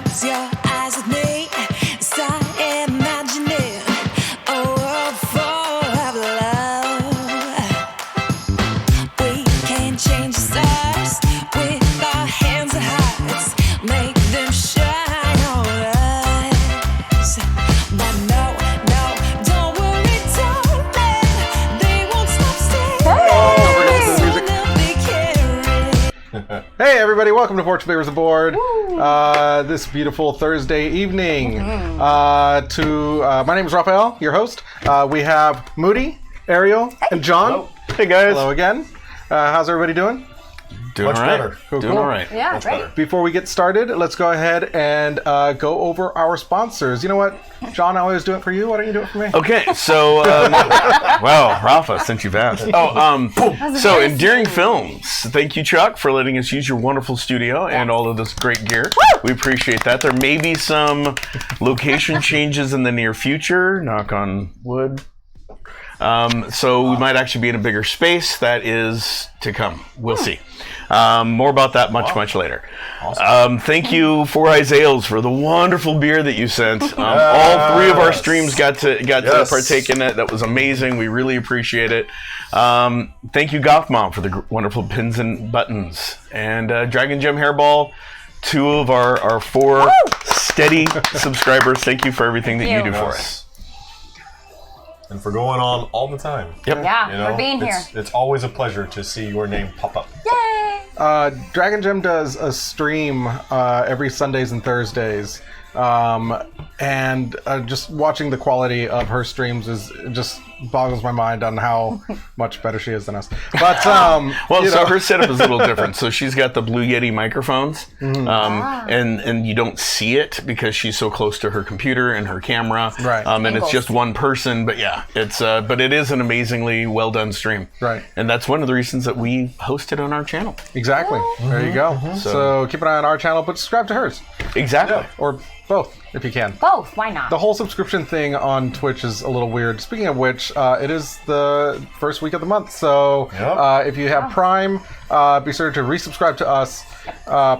Close your eyes with me. Start imagining a world full of love. We can change the stars with our hands and hearts. Make them shine on us. But no, don't worry, darling. They won't stop staring. Hey everybody, welcome to Porch Beers Aboard. This beautiful Thursday evening. My name is Raphael, your host. We have Moody, Ariel, and John. Hello. Hey guys. Hello again. How's everybody doing? Doing Much all right. better. Doing all right. Yeah, Much great. better. Before we get started, let's go ahead and go over our sponsors. You know what, John, I always do it for you. Why don't you do it for me? Okay, so well, Rafa, since you've asked. So Endearing Films. Thank you, Chuck, for letting us use your wonderful studio and all of this great gear. We appreciate that. There may be some location changes in the near future. Knock on wood. So we might actually be in a bigger space. That is to come. We'll see. More about that much later. Awesome. Thank you, Four Eyes Ales, for the wonderful beer that you sent. All three of our streams got to partake in it. That was amazing. We really appreciate it. Thank you, Goth Mom, for the wonderful pins and buttons. And Dragon Gem Hairball, two of our four steady subscribers. Thank you for everything that you do for us. And for going on all the time. Yep. Yeah, You know, for being here. It's always a pleasure to see your name pop up. Yay! Dragon Gem does a stream every Sundays and Thursdays. And just watching the quality of her streams just boggles my mind on how much better she is than us. But Her setup is a little different. So she's got the Blue Yeti microphones, and you don't see it because she's so close to her computer and her camera. Right. And it's Angles. just one person. But yeah, but it is an amazingly well done stream. Right. And that's one of the reasons that we host it on our channel. Exactly. There you go. So keep an eye on our channel, but subscribe to hers. Exactly. Or both, if you can. Both, why not? The whole subscription thing on Twitch is a little weird. Speaking of which, it is the first week of the month, so Yep. if you have Prime, be sure to resubscribe to us,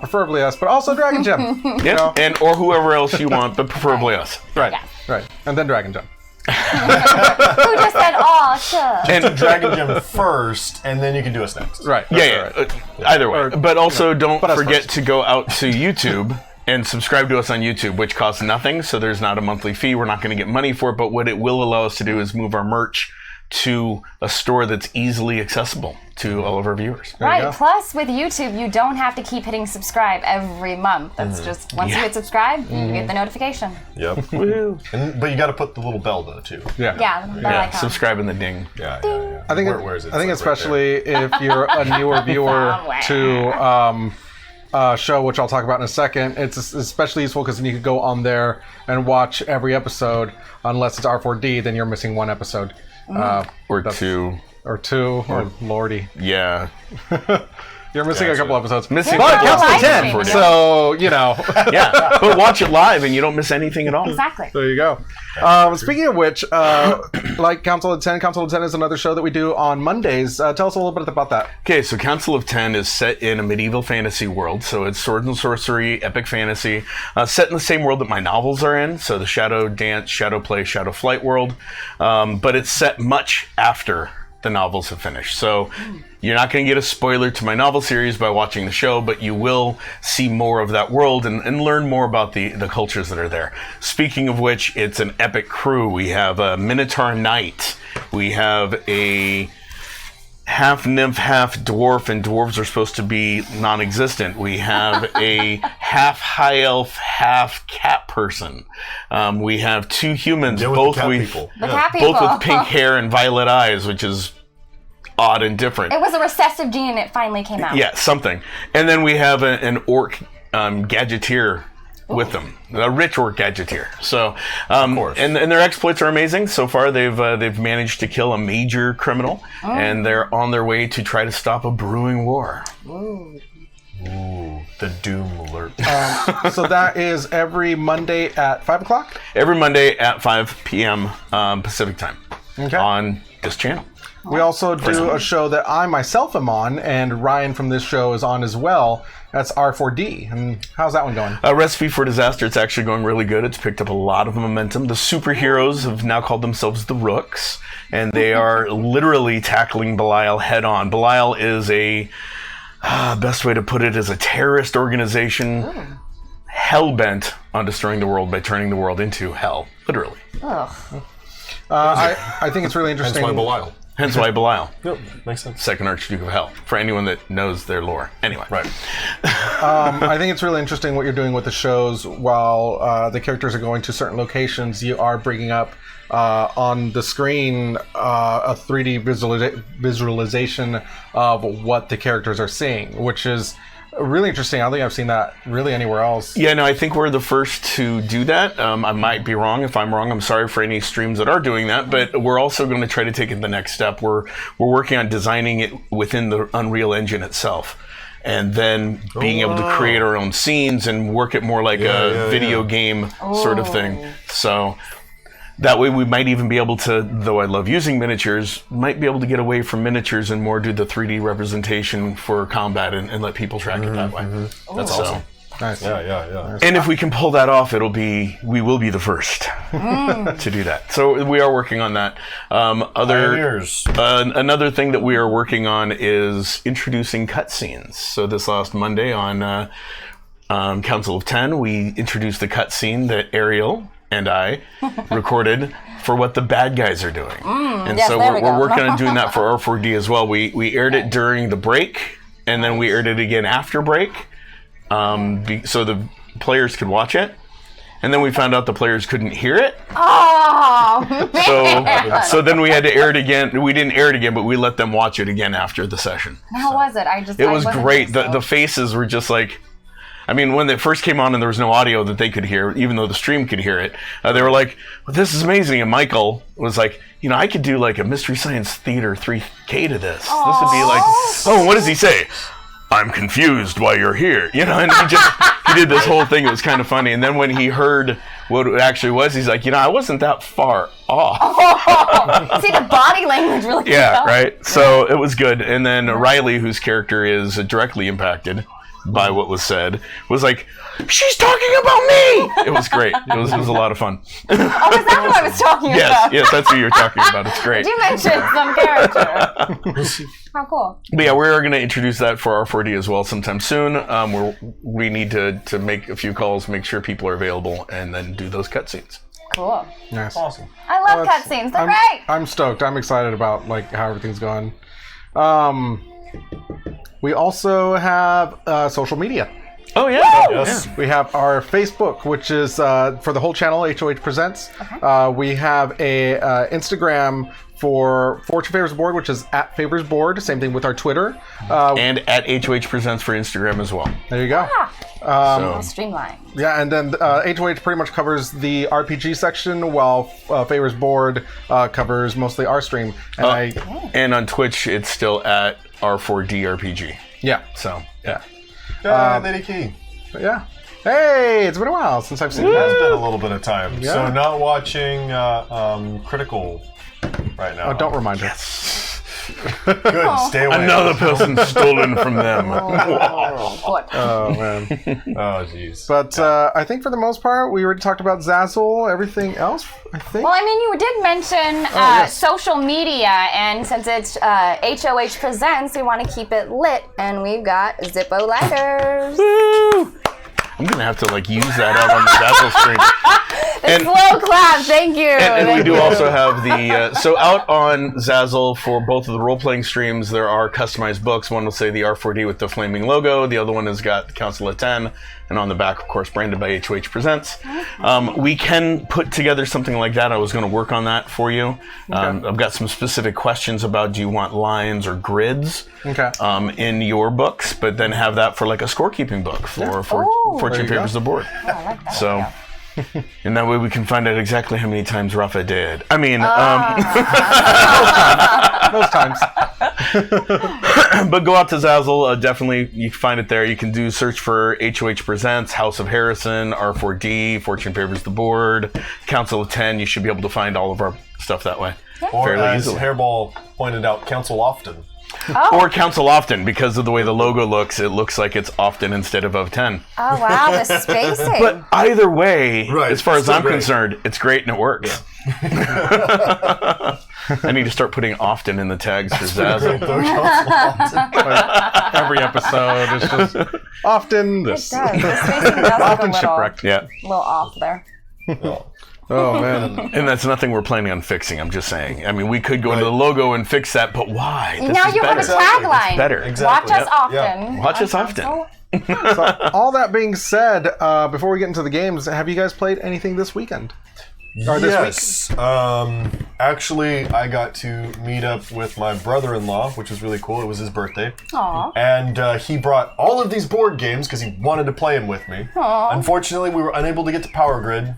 preferably us, but also Dragon Gem. You Yeah. know? And or whoever else you want, but preferably us. Right, Yeah. right, and then Dragon Gem. Who just said, "Aw, shucks"? And Dragon Gem first, and then you can do us next. Right. yeah. Either way. Or, But also don't us forget first. to go out to YouTube and subscribe to us on YouTube, which costs nothing. So there's not a monthly fee. We're not going to get money for it. But what it will allow us to do is move our merch to a store that's easily accessible to all of our viewers. you Right. go. Plus, with YouTube, you don't have to keep hitting subscribe every month. That's just once you hit subscribe, you get the notification. Yep. Woo. But you got to put the little bell though too. Yeah. Yeah, the bell Yeah, icon. subscribe and the ding. Yeah. I think, Where is it? I think It's like right especially if you're a newer viewer to show, which I'll talk about in a second, it's especially useful because then you can go on there and watch every episode. Unless it's R4D, then you're missing one episode. Or two. Or two, or lordy. Yeah. You're missing a Gotcha. couple episodes. Missing But a couple counts to live 10, streams. so, you know. Yeah. But watch it live and you don't miss anything at all. Exactly. There you go. Speaking of which, like Council of 10, Council of 10 is another show that we do on Mondays. Tell us a little bit about that. Okay, so Council of 10 is set in a medieval fantasy world. So it's sword and sorcery, epic fantasy, set in the same world that my novels are in. So the Shadow Dance, Shadow Play, Shadow Flight world. But it's set much after the novels have finished. So you're not going to get a spoiler to my novel series by watching the show, but you will see more of that world and learn more about the cultures that are there. Speaking of which, it's an epic crew. We have a Minotaur Knight. We have a half nymph, half dwarf, and dwarves are supposed to be non-existent. We have a half high elf, half cat person. We have two humans, Deal with both the cat with people. The cat people. both with pink hair and violet eyes, which is odd and different. It was a recessive gene and it finally came out. Yeah, something. And then we have an orc gadgeteer with them, a rich orc gadgeteer. So, course. and their exploits are amazing. So far, they've managed to kill a major criminal, and they're on their way to try to stop a brewing war. Ooh, the doom alert. So that is every Monday at 5 o'clock? Every Monday at 5 p.m. Pacific time. on this channel. We also do a show that I myself am on, and Ryan from this show is on as well. That's R4D. And how's that one going? Recipe for Disaster. It's actually going really good. It's picked up a lot of momentum. The superheroes have now called themselves the Rooks, and they are literally tackling Belial head on. Belial is best way to put it is a terrorist organization hell-bent on destroying the world by turning the world into hell, literally. I think it's really interesting. Hence why Belial. Yep, makes sense. Second Archduke of Hell, for anyone that knows their lore. Anyway. Right. I think it's really interesting what you're doing with the shows. While the characters are going to certain locations, you are bringing up on the screen a 3D visualization of what the characters are seeing, which is really interesting. I don't think I've seen that really anywhere else. Yeah, no, I think we're the first to do that. I might be wrong. If I'm wrong, I'm sorry for any streams that are doing that. But we're also going to try to take it the next step. We're working on designing it within the Unreal Engine itself, and then being able to create our own scenes and work it more like a video game sort of thing. So that way we might even be able to, though I love using miniatures, might be able to get away from miniatures and more do the 3D representation for combat and let people track it that way. That's awesome. Nice. Yeah. And if we can pull that off, we will be the first to do that. So we are working on that. Another thing that we are working on is introducing cutscenes. So this last Monday on Council of 10, we introduced the cutscene that Ariel and I recorded for what the bad guys are doing. And yes, so there we we're go. working on doing that for R4D as well. We aired it during the break, and then we aired it again after break, so the players could watch it. And then we found out the players couldn't hear it. Oh, man. So then we had to air it again. We didn't air it again, but we let them watch it again after the session. How was it? It was great. The faces were just like, I mean, when it first came on and there was no audio that they could hear, even though the stream could hear it, they were like, well, this is amazing. And Michael was like, I could do like a Mystery Science Theater 3K to this. This would be like, oh, what does he say? I'm confused why you're here. And he did this whole thing. It was kind of funny. And then when he heard what it actually was, he's like, I wasn't that far off. See, the body language really came Yeah, out. right. So it was good. And then Riley, whose character is directly impacted by what was said, was like, she's talking about me. It was great. It was a lot of fun. Oh, is that what I was talking about? Yes, that's who you're talking about. It's great. You mentioned some character. How cool. But yeah, we're going to introduce that for R4D as well sometime soon. We need to make a few calls, make sure people are available, and then do those cutscenes. Cool. Nice. Awesome. I love cutscenes. They're great. I'm stoked. I'm excited about how everything's going. We also have social media. Oh, yeah. Yes. We have our Facebook, which is for the whole channel, HOH Presents. We have a Instagram for Fortune Favors Board, which is at Favors Board. Same thing with our Twitter. And at HOH Presents for Instagram as well. There you go. Streamline. Yeah, and then HOH pretty much covers the RPG section, while Favors Board covers mostly our stream. And And on Twitch, it's still at R4DRPG. yeah. So, yeah. Lady Key. Yeah. Hey, it's been a while since I've seen It has that. been a little bit of time. Yeah. So not watching Critical right now. Oh, don't remind her. Good, stay away. Another person stolen from them. Oh, man. Oh, jeez. But I think for the most part, we already talked about Zazzle. Everything else, I think. Well, I mean, you did mention yes. social media, and since it's HOH Presents, we want to keep it lit, and we've got Zippo lighters. Woo! I'm going to have to use that out on the Zazzle stream. The slow clap, thank you. And we do also have the so out on Zazzle for both of the role-playing streams, there are customized books. One will say the R4D with the flaming logo. The other one has got the Council of 10, and on the back, of course, branded by HOH Presents. We can put together something like that. I was going to work on that for you. I've got some specific questions about, do you want lines or grids in your books, but then have that for a scorekeeping book for Fortune Favors the Board. I like that. So. And that way we can find out exactly how many times Rafa did. I mean, Those times. But go out to Zazzle. Definitely, you can find it there. You can do search for HOH Presents, House of Harrison, R4D, Fortune Favors the Board, Council of 10. You should be able to find all of our stuff that way. Or fairly as easily. Hairball pointed out, Council Often. Or Council Often, because of the way the logo looks, it looks like it's often instead of 10. Oh, wow, the spacing. But either way, Right, as far as still I'm great. concerned, it's great and it works. I need to start putting often in the tags for Zazzle. Like, every episode is just often It this. does. The spacing does look a Often little, shipwrecked. Yeah. little off there. Oh, man. And that's nothing we're planning on fixing, I'm just saying. I mean, we could go into the logo and fix that, but why? This Now is you have a better. tagline. It's better. Exactly. Watch us Yep. often. Yeah. Watch us often. All that being said, before we get into the games, have you guys played anything this weekend? Or this Yes. Actually, I got to meet up with my brother-in-law, which was really cool. It was his birthday. Aw. And he brought all of these board games because he wanted to play them with me. Aw. Unfortunately, we were unable to get to Power Grid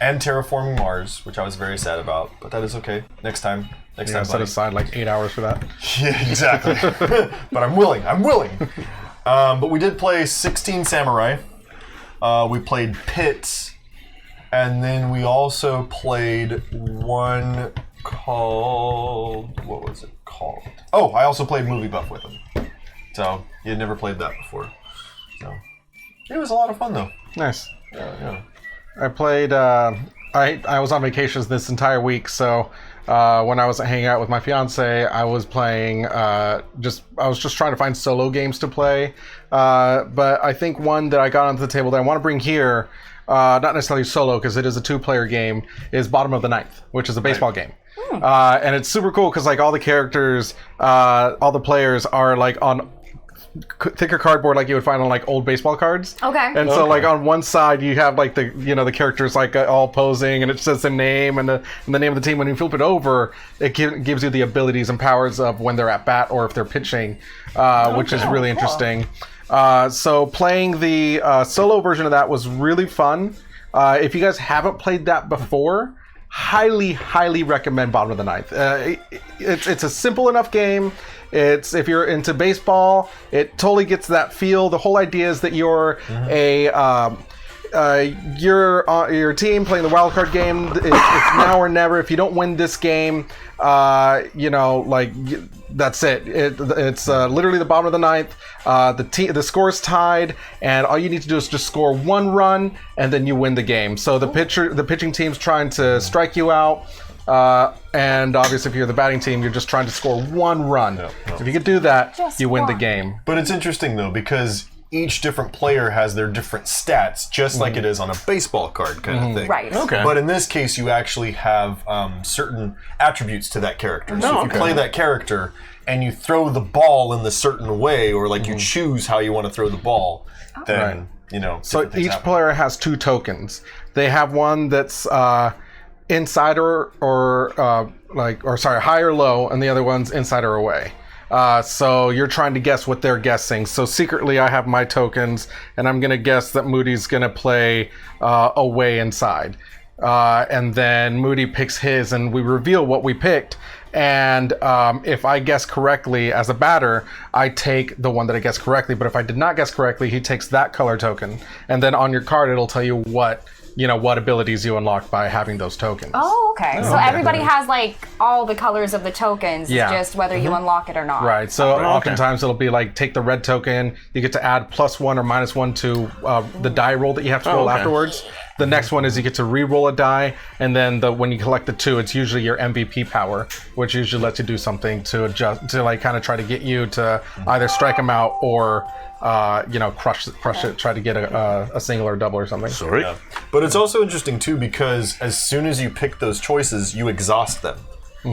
and Terraforming Mars, which I was very sad about. But that is okay. Next time. Next Yeah, time, set buddy. aside like 8 hours for that. Yeah, exactly. But I'm willing. But we did play 16 Samurai. We played Pit. And then we also played one called... What was it called? Oh, I also played Movie Buff with him. So, he had never played that before. So, it was a lot of fun, though. Nice. Yeah. I played. I was on vacations this entire week, so when I was hanging out with my fiance, I was playing. I was just trying to find solo games to play. But I think one that I got onto the table that I want to bring here, not necessarily solo because it is a 2-player game, is Bottom of the Ninth, which is a baseball game. And it's super cool because like all the characters, all the players are like on thicker cardboard like you would find on like old baseball cards. Okay. And so like on one side you have like the characters like all posing and it says their name and the name of the team. When you flip it over, it gives you the abilities and powers of when they're at bat or if they're pitching, which is really interesting. So playing the solo version of that was really fun. If you guys haven't played that before, highly recommend Bottom of the Ninth. It's a simple enough game. It's if you're into baseball, it totally gets that feel. The whole idea is that you're your team playing the wild card game. It's now or never. If you don't win this game, that's it. It's literally the bottom of the ninth. The score's tied, and all you need to do is just score one run, and then you win the game. So the pitching team's trying to strike you out. And obviously, if you're the batting team, you're just trying to score one run. If you can do that, you win the game. But it's interesting, though, because each different player has their different stats, just like it is on a baseball card kind of thing. Right. Okay. But in this case, you actually have certain attributes to that character. So if you play that character and you throw the ball in the certain way, or like you choose how you want to throw the ball, then, So different things each happen. player has 2 tokens. They have one that's insider or high or low, and the other one's inside or away. So you're trying to guess what they're guessing. So secretly, I have my tokens, and I'm going to guess that Moody's going to play away inside. And then Moody picks his, and we reveal what we picked. And if I guess correctly as a batter, I take the one that I guessed correctly. But if I did not guess correctly, he takes that color token. And then on your card, it'll tell you what abilities you unlock by having those tokens. Oh, okay. So everybody has like all the colors of the tokens, Yeah. just whether you unlock it or not. Right. So oftentimes it'll be like take the red token. You get to add +1 or -1 to the die roll that you have to roll afterwards. The next one is you get to re-roll a die, and then when you collect the 2, it's usually your MVP power, which usually lets you do something to adjust to like kind of try to get you to either strike them out or crush it, try to get a single or a double or something. Sorry. Yeah. But it's also interesting too because as soon as you pick those choices, you exhaust them.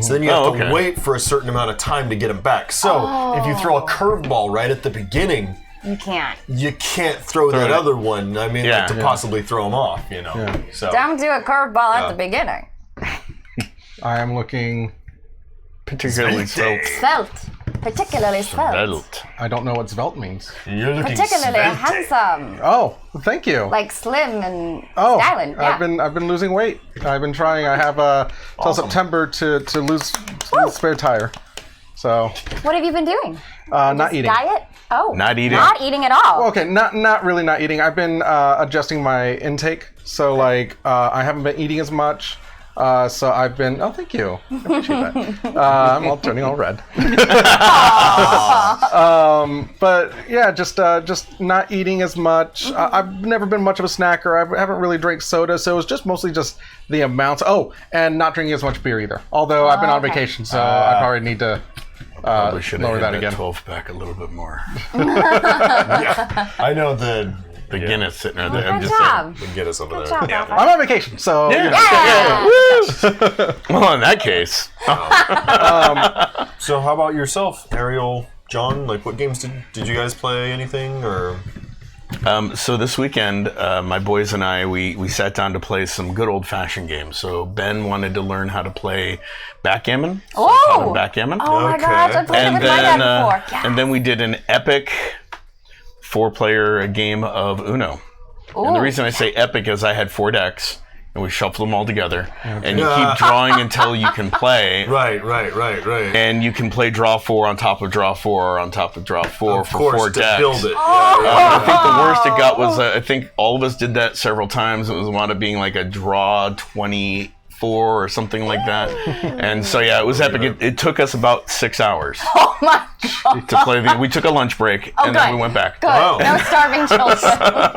So then you have to wait for a certain amount of time to get them back. So if you throw a curveball right at the beginning, you can't throw that other one. I mean, to possibly throw them off, So Don't do a curveball at the beginning. I am looking. Particularly Particularly svelte. I don't know what svelte means. you're looking Particularly svelte. handsome. Oh, thank you. Like slim and Oh, styling. Yeah. I've been losing weight. I've been trying. I have till September to lose spare tire. So What have you been doing? not eating. Diet? Oh, Not eating. Not eating at all. Okay, not really not eating. I've been adjusting my intake, so like I haven't been eating as much. So I've been. Oh, thank you. I appreciate that. I'm all turning all red. But yeah, just not eating as much. I've never been much of a snacker. I haven't really drank soda, so it was just mostly just the amounts. Oh, and not drinking as much beer either. Although I've been on vacation, so I probably need to Probably should have lower that hit again. 12 pack a little bit more. I know the Guinness sitting right there. I'm Good just job. the Guinness over Good there. job, Yeah. Papa. I'm on vacation, so you know. Well, in that case, So how about yourself, Ariel, John? Like, what games did you guys play? Anything or? so this weekend, my boys and I, we sat down to play some good old-fashioned games. So Ben wanted to learn how to play backgammon. So I taught him backgammon. Oh my Okay. gosh, I played it with my dad before. Yes. And then we did an epic 4-player game of Uno. And the reason I say epic is I had 4 decks, and we shuffled them all together. And you keep drawing until you can play. Right. And you can play draw 4 on top of draw 4 on top of draw 4 Of for course, 4 to decks. build it. I think the worst it got was, I think all of us did that several times. It was wound up being like a draw 24 or something like that. And so, yeah, it was epic. It took us about 6 hours Oh my god. to play. We took a lunch break, and then we went back. Good. Wow. No starving children.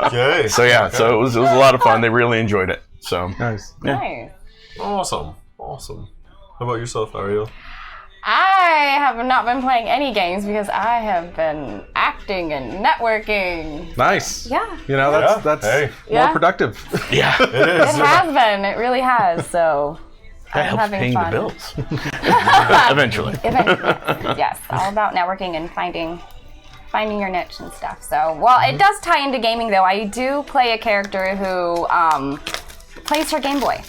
Okay. So, yeah, so it was a lot of fun. They really enjoyed it. So, Nice. Nice. Awesome. How about yourself, Ariel? I have not been playing any games because I have been acting and networking. Nice. Yeah. You know, that's Hey. more Yeah. productive. yeah, It is. It has been. It really has. So that I'm helps having paying fun. the bills. Eventually. Yes, all about networking and finding your niche and stuff. So, well, it does tie into gaming though. I do play a character who plays her Game Boy.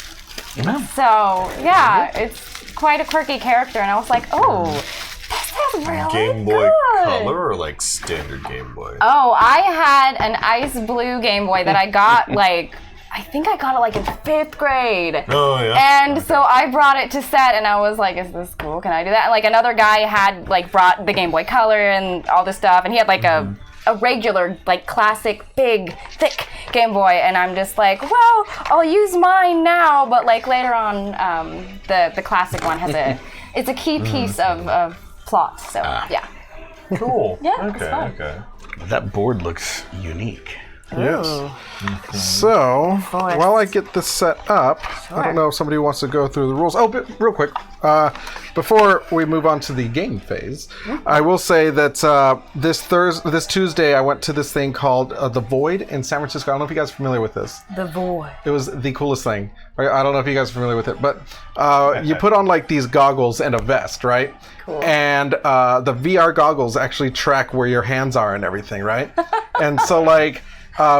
So yeah, it's quite a quirky character, and I was like, oh, this is really Game Boy good. Color or like standard Game Boy? Oh, I had an ice blue Game Boy that I got like, I think I got it like in 5th grade. Oh yeah. And so I brought it to set, and I was like, is this cool? Can I do that? Like another guy had like brought the Game Boy Color and all this stuff, and he had like a regular, like classic, big, thick Game Boy, and I'm just like, well, I'll use mine now, but like later on, the classic one has it's a key piece of plot, so yeah. Cool. Yeah, it's Okay. fun. Okay. That board looks unique. Yes. So, while I get this set up, I don't know if somebody wants to go through the rules. Oh, but real quick, before we move on to the game phase, I will say that this Tuesday I went to this thing called The Void in San Francisco. I don't know if you guys are familiar with this. The Void. It was the coolest thing. I don't know if you guys are familiar with it, but you put on like these goggles and a vest, right? Cool. And the VR goggles actually track where your hands are and everything, right? And so like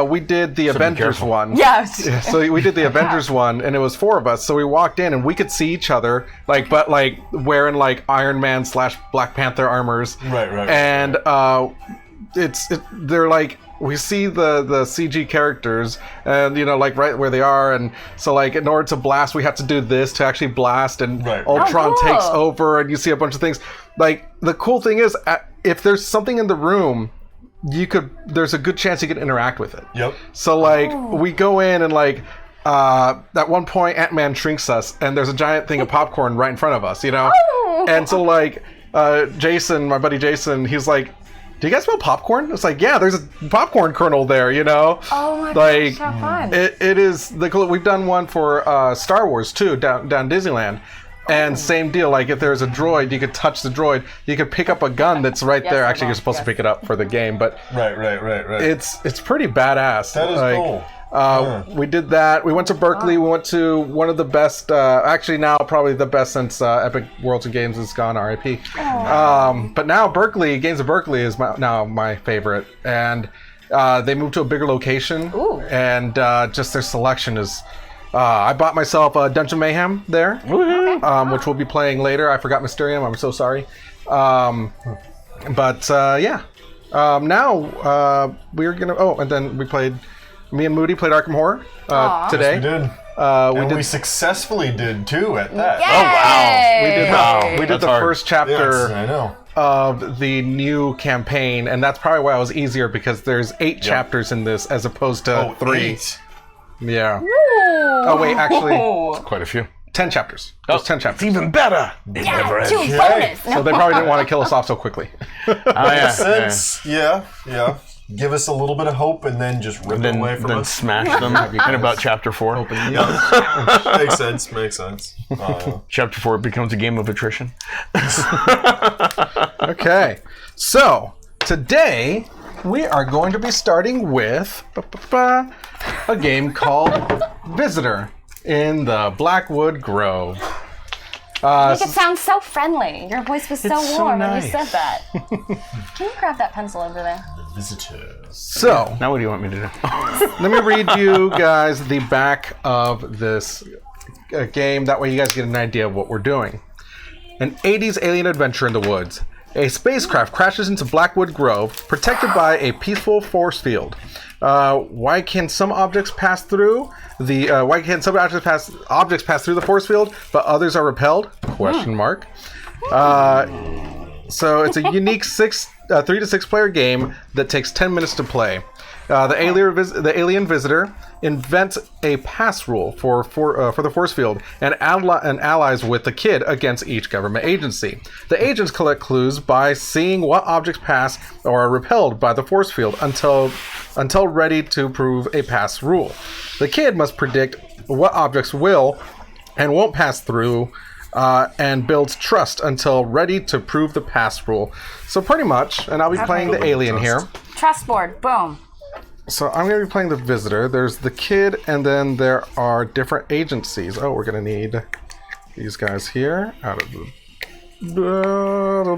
we did the Avengers careful. one. Yes. Yeah, so we did the Avengers one, and it was 4 of us. So we walked in, and we could see each other, like, but like wearing like Iron Man / Black Panther armors. Right. And they're like, we see the CG characters, and you know, like right where they are, and so like in order to blast, we have to do this to actually blast, and Right. Ultron Oh, cool. takes over, and you see a bunch of things. Like the cool thing is, if there's something in the room, there's a good chance you can interact with it. Yep. So like we go in and like at one point Ant-Man shrinks us, and there's a giant thing of popcorn right in front of us, you know? Oh. And so like Jason, my buddy Jason, he's like, do you guys smell popcorn? It's like, yeah, there's a popcorn kernel there, you know? Oh my like, gosh, how fun. It is the cool. We've done one for Star Wars too, down Disneyland. And same deal, like if there's a droid, you could touch the droid. You could pick up a gun that's right Yes, there. I Actually, you're will. supposed to Yes. pick it up for the game, but Right. it's pretty badass. That is like, cool. We did that. We went to Berkeley. We went to one of the best, actually now probably the best since Epic Worlds of Games has gone RIP. But now Berkeley, Games of Berkeley is now my favorite. And they moved to a bigger location. Ooh. And just their selection is... I bought myself a Dungeon Mayhem there, which we'll be playing later. I forgot Mysterium. I'm so sorry. But yeah. Now we're gonna. Oh, and then me and Moody played Arkham Horror today. We did. And we successfully did too at that. We did That's the hard. first Yes, chapter I know. of the new campaign, and that's probably why it was easier because there's 8 chapters in this as opposed to 3. 8. Yeah. Oh wait, actually, Quite a few. 10 chapters. There's 10 It's chapters. even better. Yeah, 2 bonus. So they probably didn't want to kill us off so quickly. Oh, yeah. Since, yeah. Give us a little bit of hope and then just rip it away from Then us. smash them in about chapter 4. Makes sense. Chapter 4 becomes a game of attrition. Okay. So today we are going to be starting with a game called Visitor in the Blackwood Grove. Make it sound so friendly. Your voice was so It's so warm when you nice. said that. Can you grab that pencil over there? Visitor. So Now what do you want me to do? let me read you guys the back of this game. That way you guys get an idea of what we're doing. An 80s alien adventure in the woods. A spacecraft crashes into Blackwood Grove, protected by a peaceful force field. Why can some objects pass through objects pass through the force field, but others are repelled? Question mark. So it's a unique 3 to 6 player game that takes 10 minutes to play. The alien visitor invents a pass rule for the force field and allies with the kid against each government agency. The agents collect clues by seeing what objects pass or are repelled by the force field until ready to prove a pass rule. The kid must predict what objects will and won't pass through and builds trust until ready to prove the pass rule. So pretty much, and I'll be playing the alien here. Trust board. Boom. So I'm going to be playing the visitor. There's the kid, and then there are different agencies. Oh, we're going to need these guys here out of the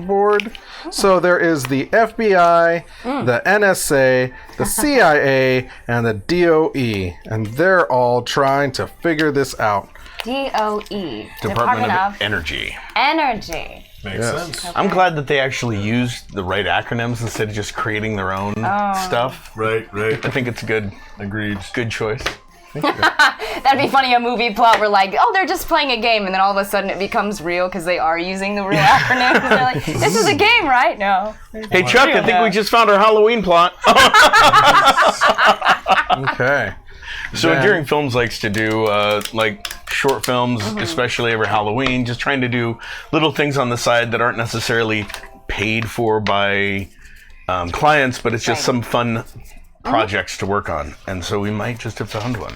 board. So there is the FBI, the NSA, the CIA, and the DOE, and they're all trying to figure this out. DOE. Department of Energy. Energy. Makes sense. I'm glad that they actually used the right acronyms instead of just creating their own stuff. Right. I think it's a good choice. That'd be funny, a movie plot where like, oh, they're just playing a game, and then all of a sudden it becomes real because they are using the real acronyms. They're like, this is a game, right? No. Hey Chuck, I think we just found our Halloween plot. Okay. So Then- Enduring Films likes to do like short films, especially over Halloween, just trying to do little things on the side that aren't necessarily paid for by clients, but it's just some fun projects to work on. And so we might just have found one.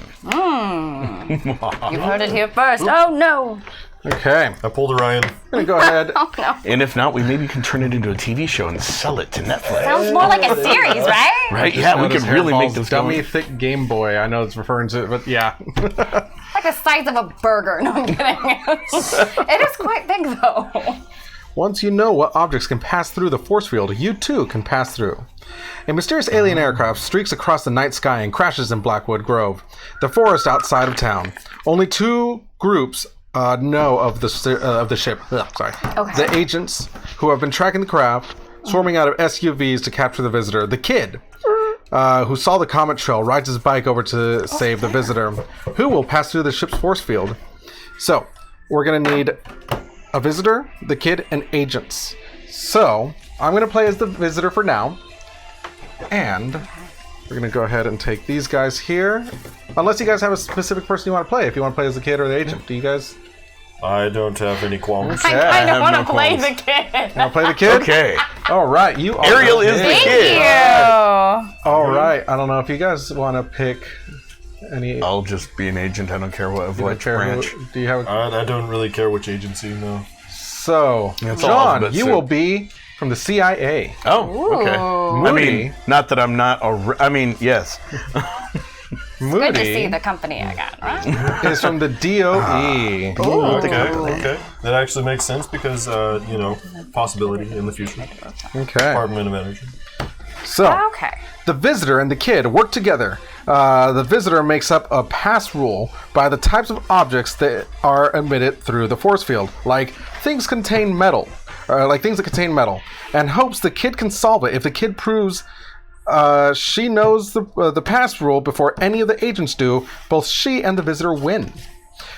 You heard it here first. Oh, no. Okay. I pulled a Ryan. I'm going to go ahead. Oh, no. And if not, we maybe can turn it into a TV show and sell it to Netflix. Sounds more like a series, right? Right? Yeah, we could Notice really make Hairball's this dummy going. thick Game Boy. I know it's referring to it, but yeah. Like the size of a burger. No, I'm kidding. It is quite big, though. Once you know what objects can pass through the force field, you too can pass through. A mysterious alien aircraft streaks across the night sky and crashes in Blackwood Grove, the forest outside of town. Only 2 groups know of the ship. Sorry. Okay. The agents who have been tracking the craft, swarming out of SUVs to capture the visitor. The kid, who saw the comet trail, rides his bike over to save the visitor, who will pass through the ship's force field. So, we're going to need a visitor, the kid, and agents. So, I'm going to play as the visitor for now. And we're going to go ahead and take these guys here. Unless you guys have a specific person you want to play. If you want to play as the kid or the agent. Do you guys I don't have any qualms. I Yeah, I kind of have want to no play qualms. the kid. want to play the kid? Okay. All right. You are Ariel is the Thank kid. you. All right. I don't know if you guys want to pick any... I'll just be an agent. I don't care what you don't which care branch. who- do you have... I don't really care which agency, no. So, It's all John, alphabet you soup. will be from the CIA. Oh, okay. I Moody. mean, not that I'm not. I mean, yes. Moody Good to see the company I got, right? is from the DOE. Okay. That actually makes sense because, possibility in the future. Okay. Department of Energy. So, Okay. the visitor and the kid work together. The visitor makes up a pass rule by the types of objects that are emitted through the force field, like things that contain metal, and hopes the kid can solve it. If the kid proves she knows the pass rule before any of the agents do. Both she and the visitor win.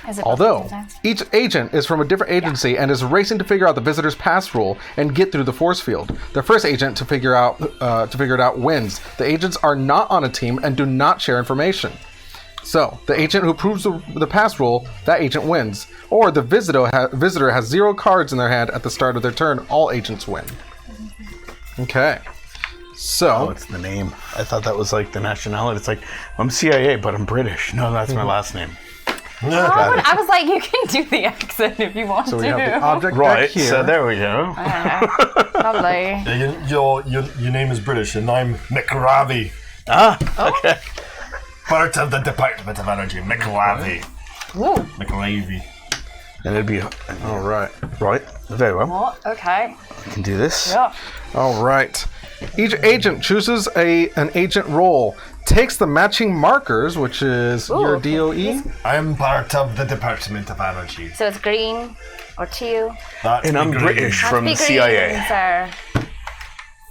Is it Although sometimes? each agent is from a different agency and is racing to figure out the visitor's pass rule and get through the force field. The first agent to figure it out wins. The agents are not on a team and do not share information. So the agent who proves the pass rule, that agent wins. Or the visitor has 0 cards in their hand at the start of their turn. All agents win. Okay. So Oh, it's the name. I thought that was like the nationality. It's like, I'm CIA, but I'm British. No, that's my last name. I was like, you can do the accent if you want so to. we have the object Right, deck here. so there we go. Lovely. Your name is British, and I'm McRavi, Okay. part of the Department of Energy. McRavi. Ooh. McRavi. And it'd be, All right. right, very well. What? Okay. We can do this. Yeah. All right. Each agent chooses an agent role, takes the matching markers, which is your DOE. I'm part of the Department of Energy. So it's green or teal. That's And I'm green. British from the Be green, CIA, sir.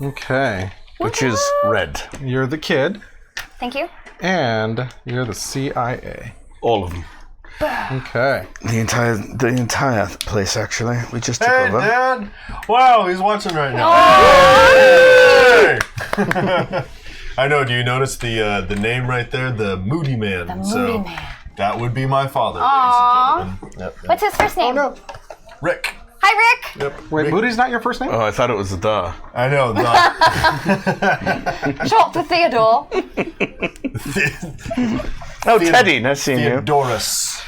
Okay. which is red. You're the kid, Thank you. and you're the CIA. All of them. Okay. The entire place, actually. We just took Hey, over. Dad! Wow, he's watching right now. Hey! I know. Do you notice the name right there? The Moody Man. The Moody Man. That would be my father, Aww. ladies and gentlemen. Yep. What's his first name? No. Rick. Hi, Rick. Yep. Wait, Rick. Moody's not your first name? Oh, I thought it was the. I know. Short for Theodore. Oh, Teddy, nice seeing you. Theodorus.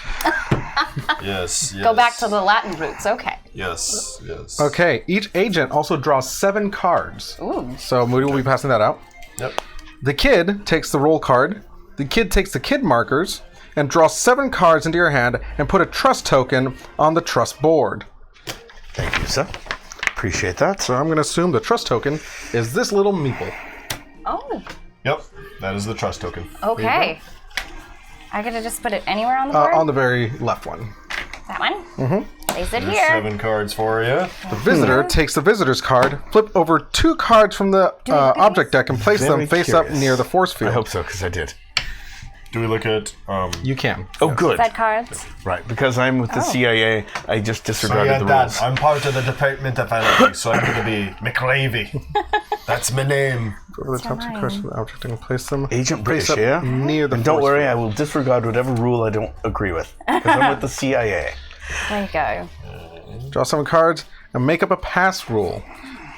Yes. Go back to the Latin roots. Okay. Yes. Yes. Okay. Each agent also draws 7 cards. Ooh. So Moody will be passing that out. Yep. The kid takes the roll card. The kid takes the kid markers and draws 7 cards into your hand and put a trust token on the trust board. Thank you, sir. Appreciate that. So I'm going to assume the trust token is this little meeple. Oh. Yep. That is the trust token. Okay. I gotta just put it anywhere on the board. On the very left one. That one. Mm-hmm. Place it There's here. 7 cards for you. The visitor takes the visitor's card, flip over 2 cards from the we look at object deck, and place Very them face up curious. near the force I field. hope so, because I did. Do we look at You can. Oh, good. Side cards. Right, because I'm with the CIA, I just So disregarded yeah, the Dad, rules. I'm part of the Department of Energy, so I'm going to be McRavy. That's my name. Go over the top 2 cards from the object deck and place them Agent face British, up yeah? near the And don't force worry, field. I will disregard whatever rule I don't agree with. Because I'm with the CIA. There you go. Draw 7 cards and make up a pass rule.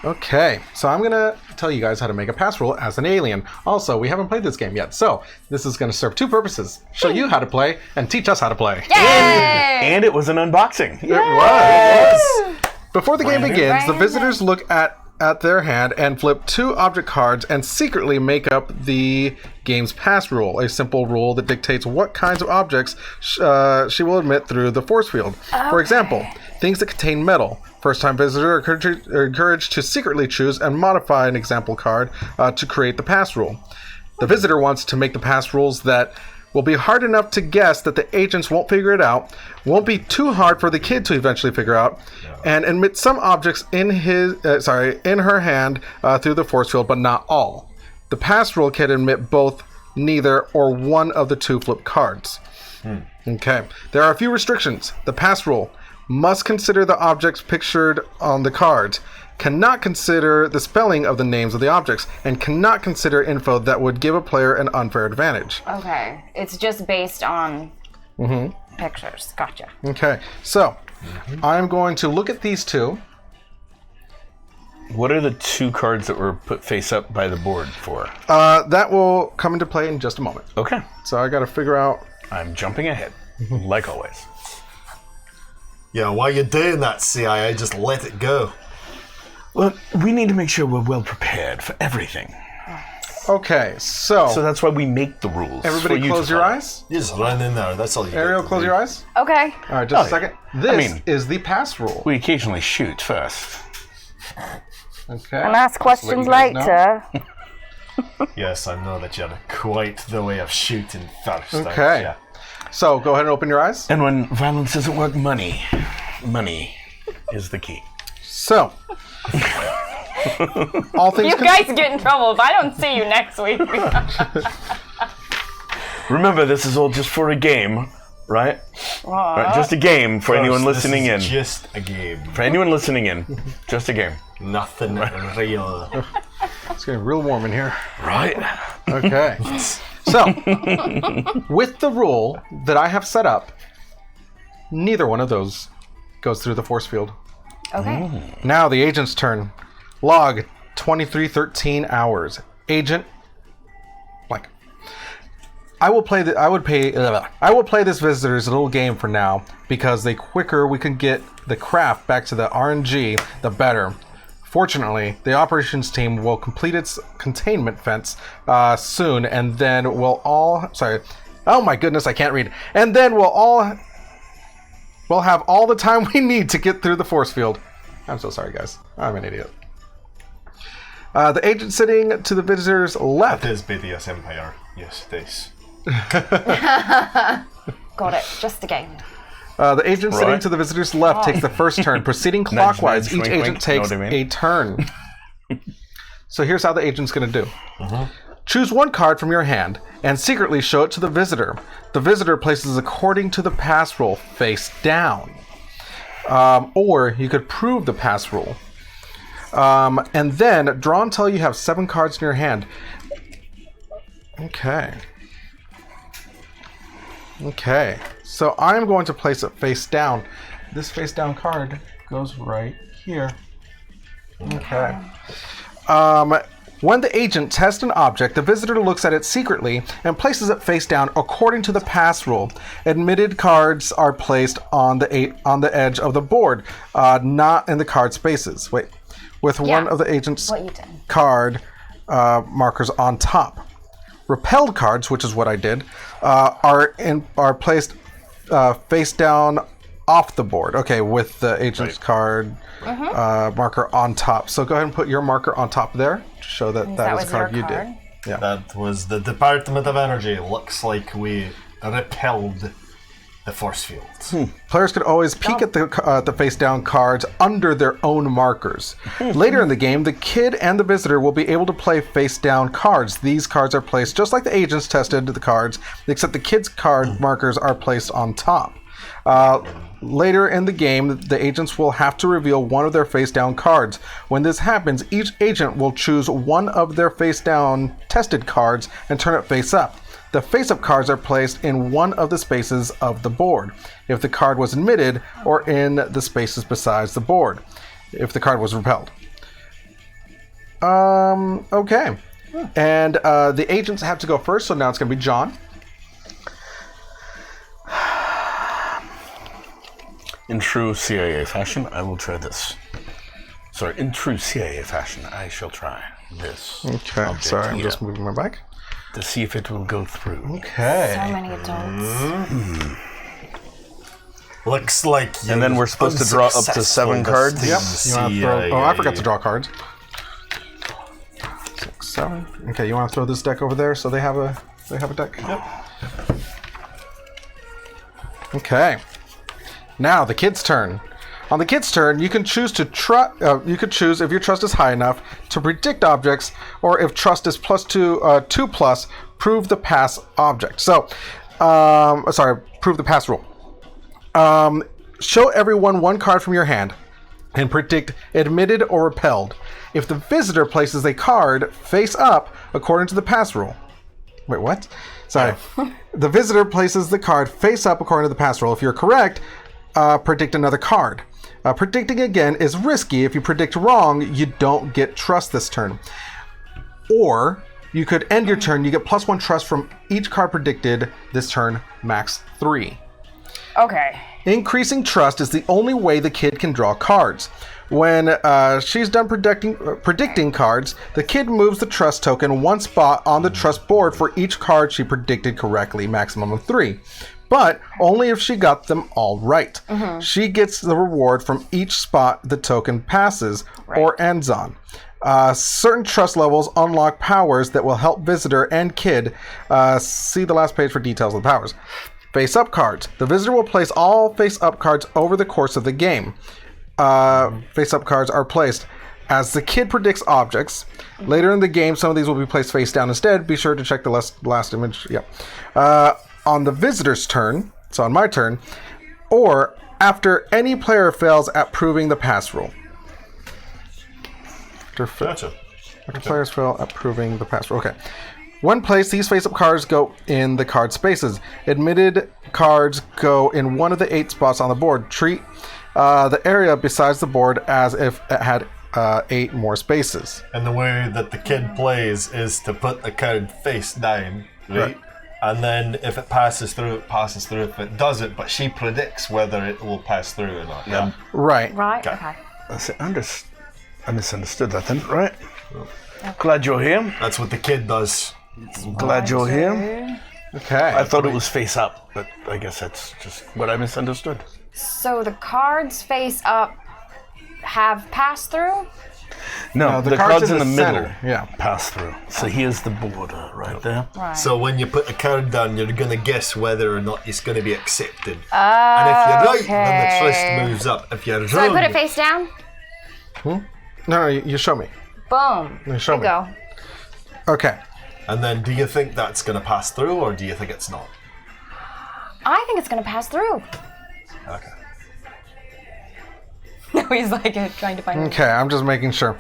Okay, so I'm gonna tell you guys how to make a pass rule as an alien. Also, we haven't played this game yet, so this is gonna serve 2 purposes. Show you how to play and teach us how to play. Yay! And it was an unboxing. It was. Before the game Brand new. begins, the Brand new. visitors look at their hand and flip 2 object cards and secretly make up the game's pass rule, a simple rule that dictates what kinds of objects she will admit through the force field. For example, things that contain metal. First-time visitor are encouraged to secretly choose and modify an example card to create the pass rule. The visitor wants to make the pass rules that will be hard enough to guess that the agents won't figure it out, won't be too hard for the kid to eventually figure out, and admit some objects in her hand through the force field, but not all. The pass rule can admit both, neither, or one of the 2 flip cards. Okay. There are a few restrictions. The pass rule must consider the objects pictured on the cards, cannot consider the spelling of the names of the objects, and cannot consider info that would give a player an unfair advantage. Okay. It's just based on pictures. Gotcha. Okay, so I'm going to look at these 2. What are the 2 cards that were put face up by the board for? That will come into play in just a moment. Okay. So I got to figure out. I'm jumping ahead, like always. Yeah, while you're doing that, CIA, just let it go. Well, we need to make sure we're well prepared for everything. Okay, so So that's why we make the rules. everybody for you close to your follow. eyes. You just run in there. That's all you Ariel, get to close do. your eyes. Okay. All right, just Oh, a second. This mean- is the pass rule. We occasionally shoot first. Okay. And ask questions you guys know. later. Yes, I know that you have quite the way of shooting first. Okay. Yeah. So go ahead and open your eyes. And when violence doesn't work, money is the key. So all things You guys get in trouble if I don't see you next week. Remember, this is all just for a game, right? Right, just a game for anyone listening in. Just a game. For anyone listening in, just a game. Nothing real. It's getting real warm in here. Right? Okay. So, with the rule that I have set up, neither one of those goes through the force field. Okay. Now the agent's turn. Log 2313 hours. Agent blank. I will play this visitor's little game for now because the quicker we can get the craft back to the RNG, the better. Fortunately, the operations team will complete its containment fence soon, and then we'll all... Sorry. Oh my goodness, I can't read. And then we'll have all the time we need to get through the force field. I'm so sorry, guys. I'm an idiot. The agent sitting to the visitor's left. That is BDS Empire. Yes, this. Got it. Just a game. The agent sitting Right. to the visitor's left takes the first turn. Proceeding clockwise, nudge, each wink, agent wink. takes Know what I mean? a turn. So here's how the agent's going to do. Choose one card from your hand and secretly show it to the visitor. The visitor places according to the pass roll face down. Or you could prove the pass roll. And then draw until you have 7 cards in your hand. Okay. Okay. So I'm going to place it face down. This face down card goes right here. Okay. When the agent tests an object, the visitor looks at it secretly and places it face down according to the pass rule. Admitted cards are placed on the edge of the board, not in the card spaces. Wait, with one of the agent's What you did. card markers on top. Repelled cards, which is what I did, are placed face down off the board. Okay, with the agent's card marker on top. So go ahead and put your marker on top there to show that that is was a card your you card? did. Yeah. That was the Department of Energy. Looks like we repelled the force field. Players could always peek at the face-down cards under their own markers. Later in the game, the kid and the visitor will be able to play face-down cards. These cards are placed just like the agents tested the cards, except the kid's card markers are placed on top. Later in the game, the agents will have to reveal one of their face-down cards. When this happens, each agent will choose one of their face-down tested cards and turn it face-up. The face-up cards are placed in one of the spaces of the board, if the card was admitted, or in the spaces besides the board, if the card was repelled. Okay. And the agents have to go first, so now it's going to be John. In true CIA fashion, I will try this. Sorry, in true CIA fashion, I shall try this. Okay, object sorry, I'm here just moving my back. to see if it will go through. Okay. So many adults. Looks like And then we're supposed to draw up to 7 cards? Yep. You wanna throw, I forgot to draw cards. 6, 7. Okay, you want to throw this deck over there so they have a deck? Yep. Okay. Now the kid's turn. On the kid's turn, you can choose to you could choose if your trust is high enough to predict objects, or if trust is +2, 2+, prove the pass object. So, prove the pass rule. Show everyone one card from your hand and predict admitted or repelled. If the visitor places a card face up according to the pass rule. Wait, what? Sorry. The visitor places the card face up according to the pass rule. If you're correct, predict another card. Predicting again is risky. If you predict wrong, you don't get trust this turn. Or you could end your turn. You get +1 trust from each card predicted this turn, max 3. Okay. Increasing trust is the only way the kid can draw cards. When she's done predicting cards, the kid moves the trust token 1 spot on the trust board for each card she predicted correctly, maximum of 3. But only if she got them all right. She gets the reward from each spot the token passes or ends on. Certain trust levels unlock powers that will help visitor and kid. See the last page for details of the powers. Face-up cards. The visitor will place all face-up cards over the course of the game. Face-up cards are placed As the kid predicts objects, later in the game, some of these will be placed face down instead. Be sure to check the last image. Yep. On the visitor's turn, so on my turn, or after any player fails at proving the pass rule. Gotcha. After players fail at proving the pass rule. Okay. When placed, these face-up cards go in the card spaces. Admitted cards go in one of the 8 spots on the board. Treat the area besides the board as if it had 8 more spaces. And the way that the kid plays is to put the card face down, right? And then if it passes through, it passes through. If it doesn't, but she predicts whether it will pass through or not. Yeah. Right. Right. Okay. Okay. I misunderstood that then, right? Glad you're here. That's what the kid does. Glad you're here. Okay. I thought it was face up, but I guess that's just what I misunderstood. So the cards face up have pass through? No, the the cards cards in in the the middle center, yeah. pass through. So here's the border right there. Right. So when you put the card down, you're going to guess whether or not it's going to be accepted. And if you're right, then the twist moves up. If you're So I wrong, put it face down? No, you show me. Boom. You show me. Go. Okay. and then do you think that's going to pass through, or do you think it's not? I think it's gonna pass through. Okay. No, he's like trying to find it. Okay, I'm just making sure.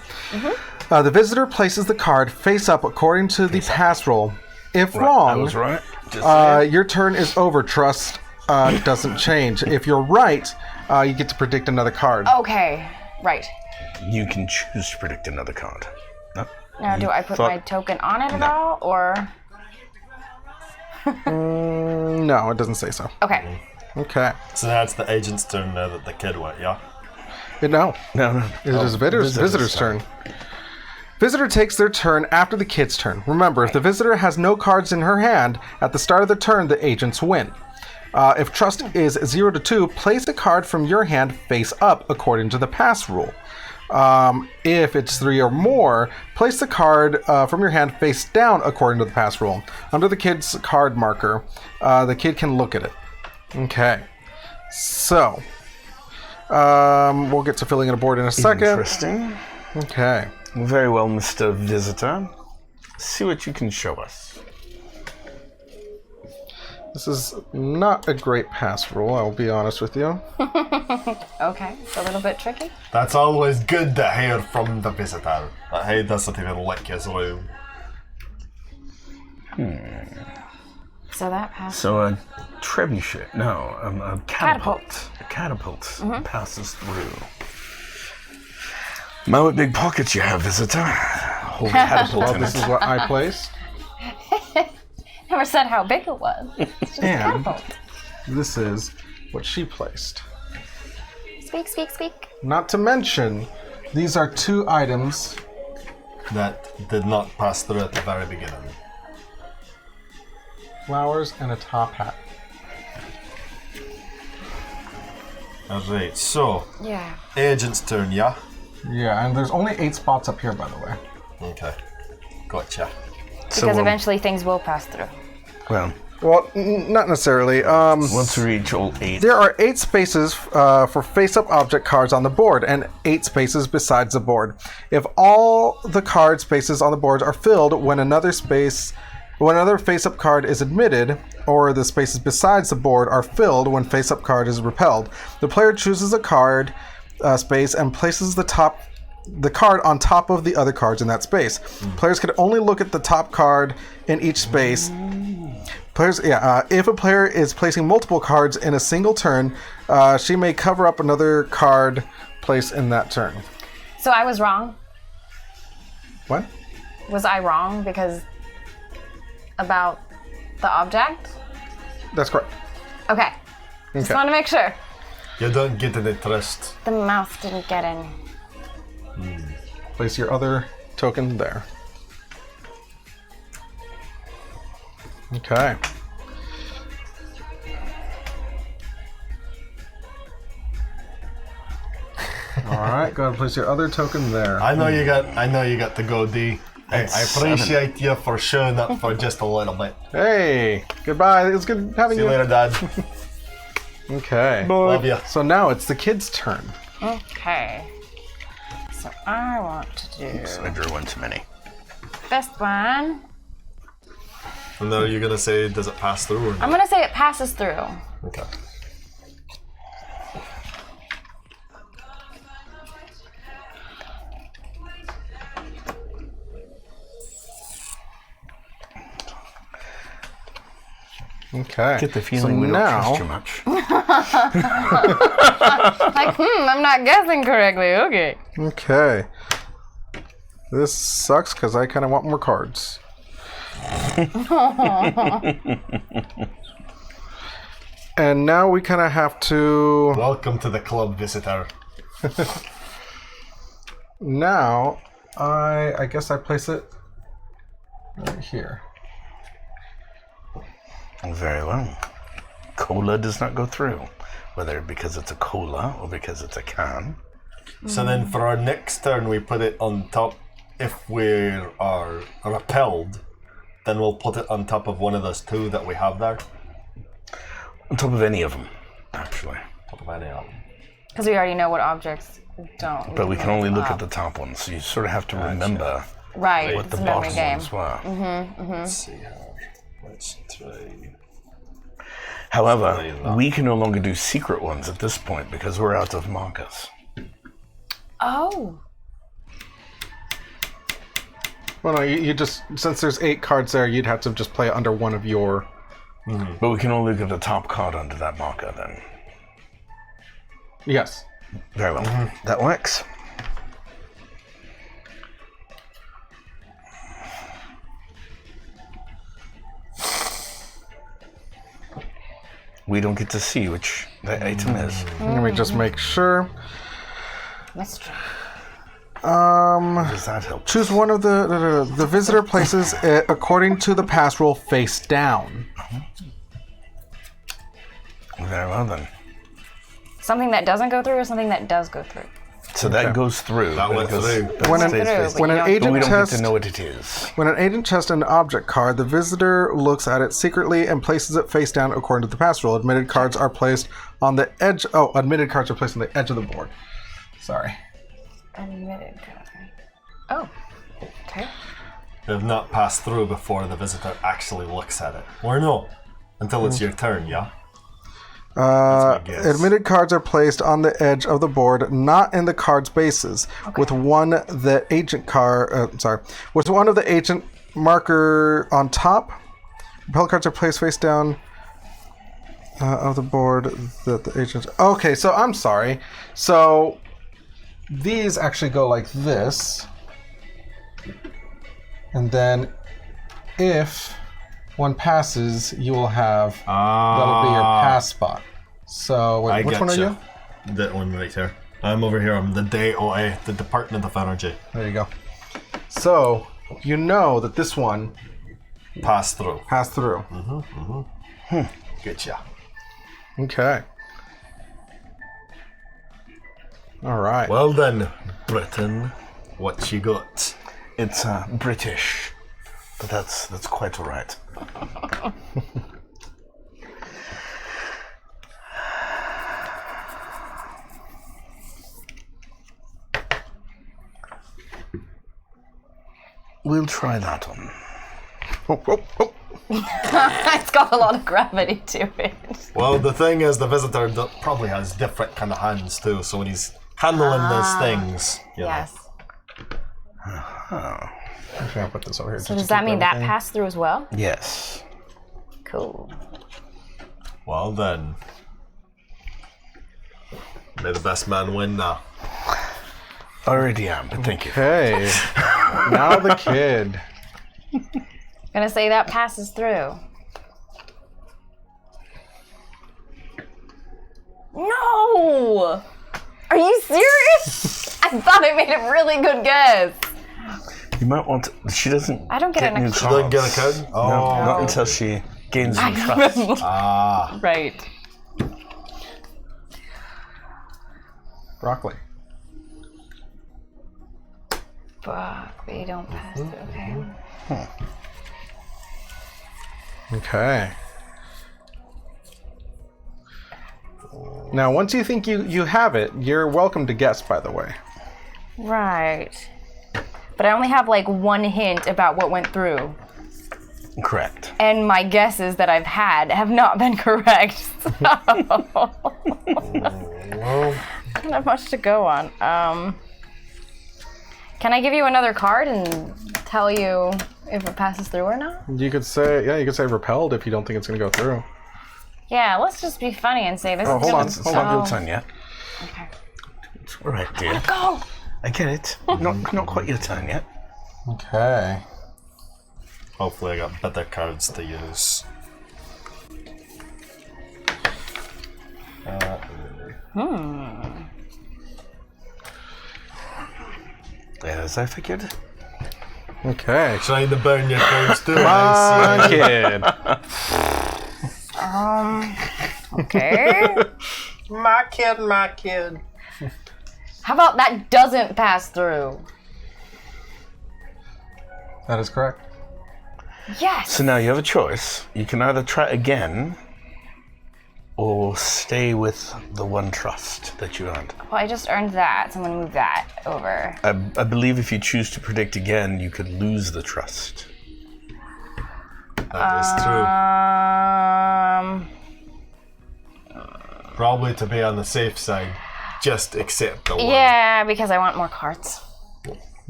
The visitor places the card face up according to the pass roll. If I wrong, was right. Just saying. your turn is over. Trust doesn't change. If you're right, you get to predict another card. Okay, right. You can choose to predict another card. No? Now, do I put thought- my token on it at all, or? No, it doesn't say so. Okay. Okay. So now it's the agent's turn now that the kid went, yeah? No, No. it is visitor's turn. Visitor takes their turn after the kid's turn. Remember, if the visitor has no cards in her hand at the start of the turn, the agents win. If trust is 0 to 2, place a card from your hand face up according to the pass rule. If it's 3 or more, place the card from your hand face down according to the pass rule. Under the kid's card marker, the kid can look at it. Okay. So, we'll get to filling in a board in a second. Interesting. Okay. Very well, Mr. Visitor. See what you can show us. This is not a great pass rule, I'll be honest with you. Okay, it's a little bit tricky. That's always good to hear from the visitor. That he doesn't even lick his room. So that passes. So a trebuchet, no, a catapult. Catapult. A catapult passes through. My, what big pockets you have, Visitor. Whole catapult Well, in this it. is what I placed. Never said how big it was. It's just a And- catapult. This is what she placed. Speak, speak, speak. Not to mention, these are 2 items. That did not pass through at the very beginning. Flowers and a top hat. Alright, so, Yeah. agent's turn, yeah? Yeah, and there's only 8 spots up here, by the way. Okay. Gotcha. Because eventually things will pass through. Well, Well, not necessarily. once we reach all 8. There are 8 spaces for face-up object cards on the board, and 8 spaces besides the board. If all the card spaces on the board are filled when another face-up card is admitted, or the spaces besides the board are filled when face-up card is repelled, the player chooses a card space and places the card on top of the other cards in that space. Players can only look at the top card in each space. If a player is placing multiple cards in a single turn, she may cover up another card placed in that turn. So I was wrong. What? Was I wrong because about the object? That's correct. Okay. Just Okay. want to make sure. You don't get any trust. The mouth didn't get in. Place your other token there. Okay. All right, go ahead and place your other token there. I know you got to go, D. Hey, I appreciate you for showing up for just a little bit. Hey, goodbye. It was good having See you you. later, Dad. Okay. Love you. So now it's the kid's turn. Okay. So I want to do So I drew one too many. this one. And then are you gonna say, does it pass through or I'm not? gonna say it passes through. Okay. Okay. Get the feeling we don't trust you much. Like, I'm not guessing correctly. Okay. Okay. This sucks because I kind of want more cards. And now we kind of have to. Welcome to the club, visitor. Now, I guess I place it right here. Very well. Cola does not go through, whether because it's a cola or because it's a can. So then for our next turn, we put it on top. If we are repelled, then we'll put it on top of one of those two that we have there. On top of any of them, actually. Top of any of them. Because we already know what objects don't. But we can only look at the top ones, so you sort of have to remember Right. what It's the a memory bottom game. ones were. Let's see here. Let's try. However, we can no longer do secret ones at this point because we're out of markers. Oh. Well, no, you just, since there's 8 cards there, you'd have to just play it under one of your. But we can only look at the top card under that marker then. Yes. Very well. That works. We don't get to see which the item is. Let me just make sure. Mystery. Does that help? Choose one of the visitor places it according to the pass roll face down. Very well then. Something that doesn't go through or something that does go through? So that goes through. That but it went goes- through. but it When an- stays face When down. an But we agent don't get test to know what it is. When an agent tests an object card, the visitor looks at it secretly and places it face down according to the pass roll. Admitted cards are placed on the edge. Oh, admitted cards are placed on the edge of the board. Sorry. Admitted card. Oh. Okay. They've not passed through before the visitor actually looks at it. Or no. Until it's your turn, yeah? my guess. Admitted cards are placed on the edge of the board, not in the card's bases. With one the agent card, with one of the agent marker on top. Repel cards are placed face down of the board that the agent. Okay, so I'm sorry. So these actually go like this, and then if one passes, you will have that'll be your pass spot. So wait, which one are you? That one right here. I'm over here. I'm the DOA, the Department of Energy. There you go. So you know that this one Pass through. passed through. Get ya. Okay. All right. Well then, Britain, what you got? It's British, but that's quite all right. We'll try that one. Oh, oh, oh. It's got a lot of gravity to it. Well, the thing is, the visitor probably has different kind of hands too. So when he's handling those things, you know. Yes. Actually, I'll put this over here. So does that mean that passed through as well? Yes. Cool. Well then, may the best man win now. Already am, but thank you. Okay. Now the kid. Gonna say that passes through. No! Are you serious? I thought I made a really good guess. You might want to, she doesn't I don't get an new extra- You didn't get a cards. code? No, Oh, not until she gains some trust. Right. Broccoli. Fuck, they don't pass through. Okay. Okay. Now, once you think you have it, you're welcome to guess, by the way. Right. But I only have like one hint about what went through. Correct. And my guesses that I've had have not been correct. So. Well, I don't have much to go on. Can I give you another card and tell you if it passes through or not? You could say repelled if you don't think it's going to go through. Yeah, let's just be funny and say this Oh, is hold on. It's Hold not on. your turn yet. Okay. It's all right, dear. Go! I get it. Not quite your turn yet. okay. Hopefully I got better cards to use. As I figured. Okay. Trying to burn your cards too. Come on, kid. Okay. My kid. How about that doesn't pass through? That is correct. Yes! So now you have a choice. You can either try again or stay with the one trust that you earned. Well, I just earned that, so I'm gonna move that over. I believe if you choose to predict again, you could lose the trust. That is true. Probably to be on the safe side, just accept the one. Yeah, because I want more cards.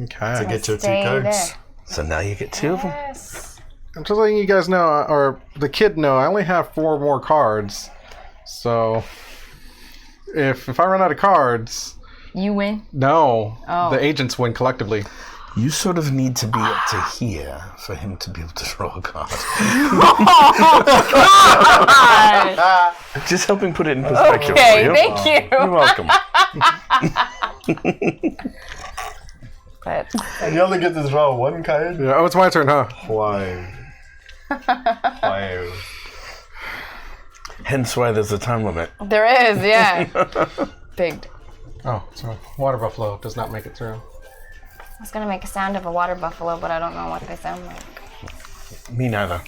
Okay. Get your two Stay cards. there. So now you get two of them. Yes. I'm just letting you guys know, or the kid know, I only have 4 more cards. So, if I run out of cards, You win. no, Oh. the agents win collectively. You sort of need to be up to here for him to be able to draw a card. Just helping put it in perspective Okay, for you. thank you. You're welcome. But You only get to draw one card? Yeah, oh, it's my turn, huh? Why? Why? Hence why there's a time limit. there is, yeah. Big. Oh, so water buffalo does not make it through. I was gonna make a sound of a water buffalo, but I don't know what they sound like. Me neither.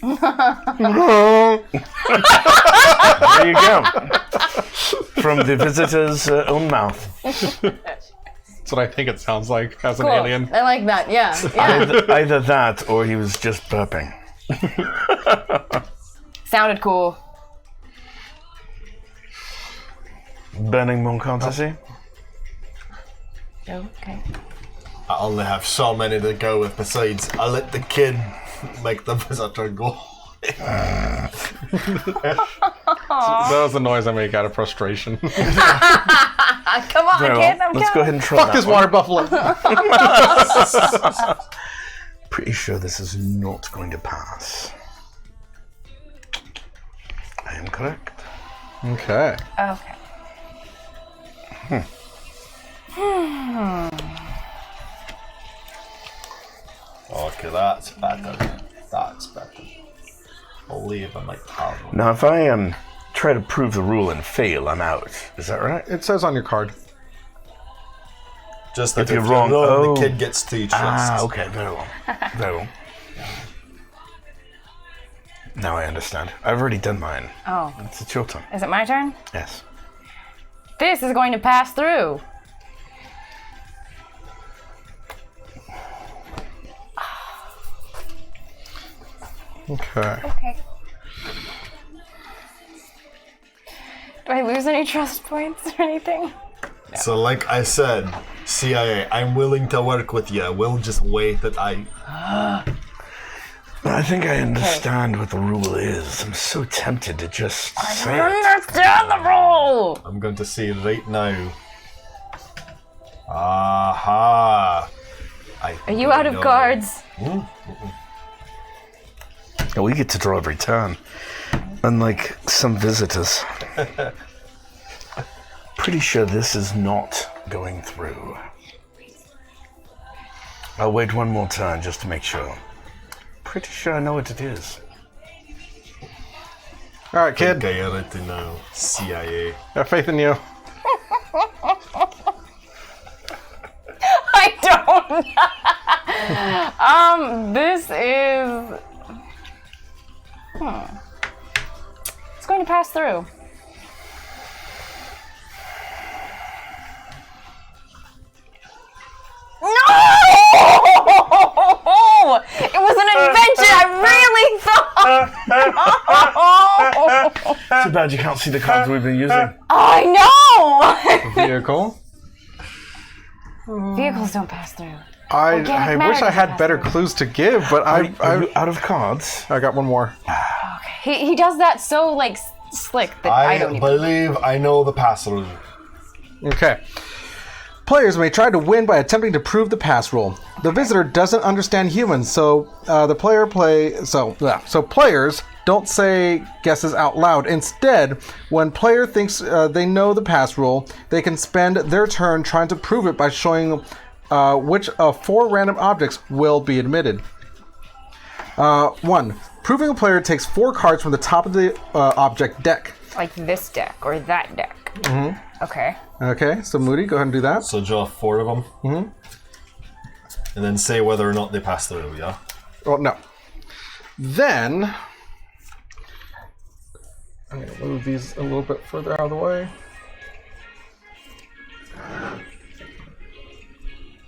There you go. From the visitor's own mouth. That's what I think it sounds like as an Cool. alien. I like that, yeah. Yeah. Either that or he was just burping. Sounded cool. Burning more cards, I see. Okay. I only have so many to go with. Besides, I let the kid make the visitor go. That was the noise I make out of frustration. Come on, Very kid, well. I'm Let's go ahead and try Fuck that this one. water buffalo. Pretty sure this is not going to pass. I am correct. Okay. Okay. Okay, that's better. That's better. Believe I might have one. Now, if I try to prove the rule and fail, I'm out. Is that right? It says on your card. Just that If you're wrong, oh. the kid gets 2 trusts. Ah, okay, very well. Very well. Now I understand. I've already done mine. Oh, It's your turn. is it my turn? Yes. This is going to pass through. Okay. Okay. Do I lose any trust points or anything? So, like I said, CIA, I'm willing to work with you. We'll just wait that I. I think I understand what the rule is. I'm so tempted to just say it. Understand the rule! I'm going to say right now. Aha! Are you out of cards? Oh, we get to draw every turn. Unlike some visitors. Pretty sure this is not going through. I'll wait one more turn just to make sure. Pretty sure I know what it is. All right, kid. Okay, I already know. CIA. Have faith in you. I don't. This is. It's going to pass through. bad you can't see the cards we've been using. I know! Vehicle. Vehicles don't pass through. I Organic wish matter I had doesn't better pass clues to give, but Are you out of cards? I got one more. He does that so, like, slick that I don't even... believe I know the pass-through. Okay. Players may try to win by attempting to prove the pass rule. The visitor doesn't understand humans, so so players don't say guesses out loud. Instead, when player thinks they know the pass rule, they can spend their turn trying to prove it by showing which of 4 random objects will be admitted. 1. Proving a player takes 4 cards from the top of the object deck. Like this deck or that deck. Mm-hmm. Okay. Okay, so Moody, go ahead and do that. So draw 4 of them. Mm-hmm. And then say whether or not they pass through, yeah? Well, no. Then, I'm going to move these a little bit further out of the way.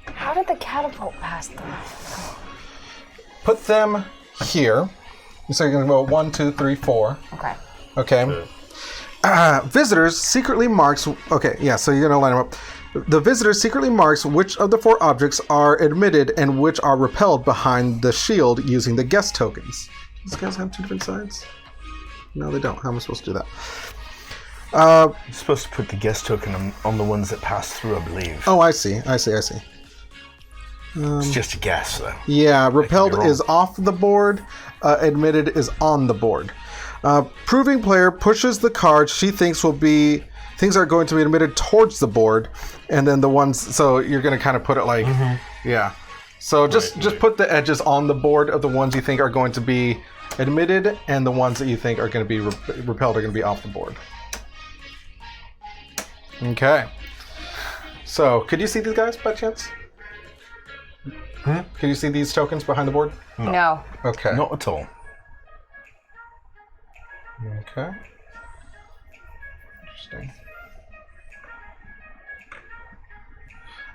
How did the catapult pass through? Put them here. So you're going to go 1, 2, 3, 4. Okay. Okay. Visitors secretly marks. Okay, yeah. So you're gonna line them up. The visitor secretly marks which of the 4 objects are admitted and which are repelled behind the shield using the guest tokens. These guys have 2 different sides. No, they don't. How am I supposed to do that? You're supposed to put the guest token on the ones that pass through, I believe. Oh, I see. It's just a guess, though. Yeah, repelled wrong. is off the board. Admitted is on the board. Proving player pushes the cards she thinks are going to be admitted towards the board, and then the ones. So you're going to kind of put it like, yeah. So just put the edges on the board of the ones you think are going to be admitted, and the ones that you think are going to be repelled are going to be off the board. Okay. So could you see these guys by chance? Can you see these tokens behind the board? No. Okay. Not at all. Okay. Interesting.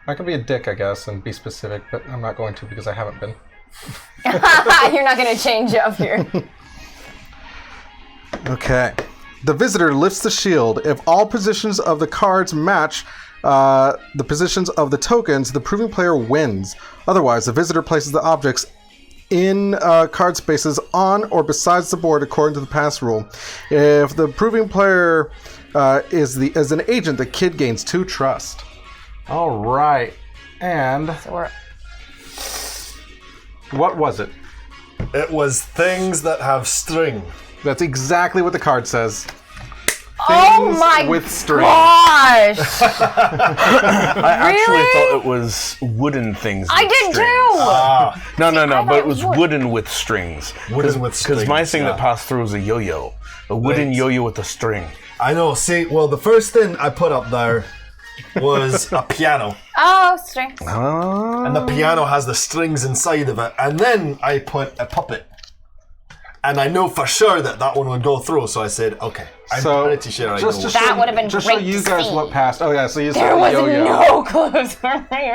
I could be a dick, I guess, and be specific, but I'm not going to because I haven't been. You're not going to change up here. Okay. The visitor lifts the shield. If all positions of the cards match the positions of the tokens, the proving player wins. Otherwise, the visitor places the objects in card spaces on or besides the board according to the pass rule. If the proving player is an agent, the kid gains 2 trust. All right. And what was it? It was things that have string. That's exactly what the card says. Oh my with string. gosh! I actually thought it was wooden things. I with did strings. too! No, but it was wood. wooden with strings. Wooden with strings. Because my thing yeah. that passed through was a yo-yo. A wooden yo-yo with a string. I know. See, well, the first thing I put up there was a piano. Oh, strings. And the piano has the strings inside of it. And then I put a puppet. And I know for sure that one would go through, so I said, okay, I'm pretty sure I know. That would have been just great show you to guys see. what passed. Oh yeah, so you There saw was the yo-yo. no clues for me.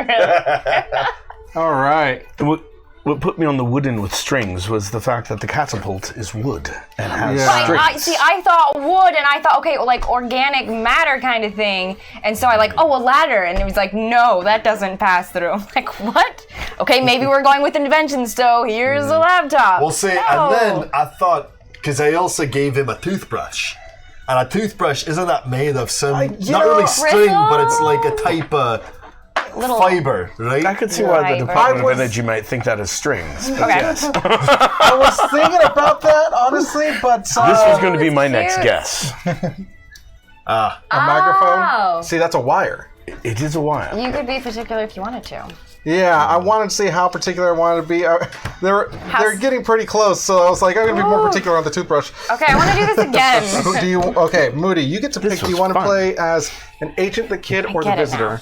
All right. What put me on the wooden with strings was the fact that the catapult is wood and has Yeah. strings. I thought wood, and I thought, okay, like organic matter kind of thing. And so I a ladder. And it was like, no, that doesn't pass through. I'm like, what? Okay, maybe we're going with inventions, so here's a laptop. We'll see. No. And then I thought, because I also gave him a toothbrush. And a toothbrush, isn't that made of some, not really string, but it's like a type of Little fiber, right? I could see why Right, the right. Department of Energy might think that is strings. But Okay. yes. I was thinking about that honestly, but This was going to be it's my next cute. guess. a microphone. Oh. See, that's a wire. It is a wire. You could be particular if you wanted to. Yeah, I wanted to see how particular I wanted to be. They're getting pretty close, so I was like, I'm gonna be more particular on the toothbrush. Okay, I want to do this again. Do you? Okay, Moody, you get to pick. Do you was want to fun. play as an agent, the kid, or the get it visitor?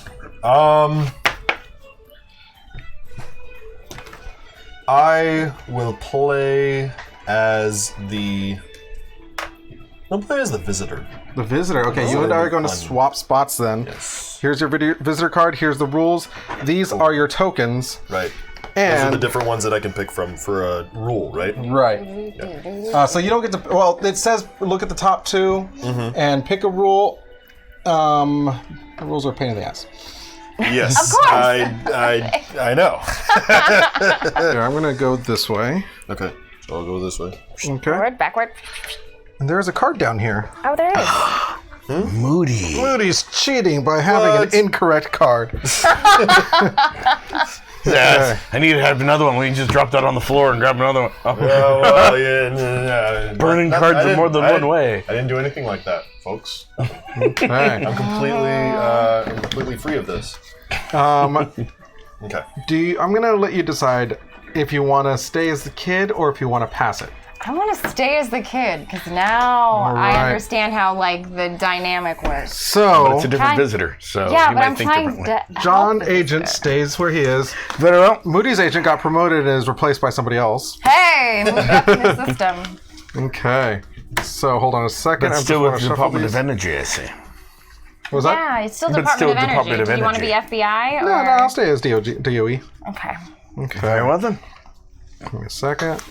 I will play as the. I'll play as the visitor. The visitor. Okay, you and I are going to swap spots then. Yes. Here's your visitor card. Here's the rules. These are your tokens. Right. Those are the And different ones that I can pick from for a rule, right? right. So you don't get to. Well, it says look at the top two and pick a rule. The rules are a pain in the ass. Yes. Of course. I know. Here, I'm gonna go this way. Okay. So I'll go this way. Okay. Forward, backward. And there's a card down here. Oh, there is. Moody. Moody's cheating by having What? an incorrect card. Yeah, I need to have another one. We can just drop that on the floor and grab another one. Oh. Oh, well, yeah. Burning cards in more than one way. I didn't do anything like that, folks. Okay. I'm completely free of this. Okay. I'm gonna let you decide if you want to stay as the kid or if you want to pass it. I want to stay as the kid because now All I right. understand how like the dynamic works. So It's a different Hi. visitor, so Yeah, you but might I'm think trying differently. to. help John the Agent visitor. stays where he is. Very well. Moody's agent got promoted and is replaced by somebody else. Hey, move up in the system. Okay. So hold on a second. But I still just wanna with the shuffle Department these. of Energy, I see. What was that? Yeah, it's still But Department still of Energy. Department of Do you want to be Energy. FBI? Or? No, I'll stay as DOE. Okay. Okay. Very well then. Give me a second.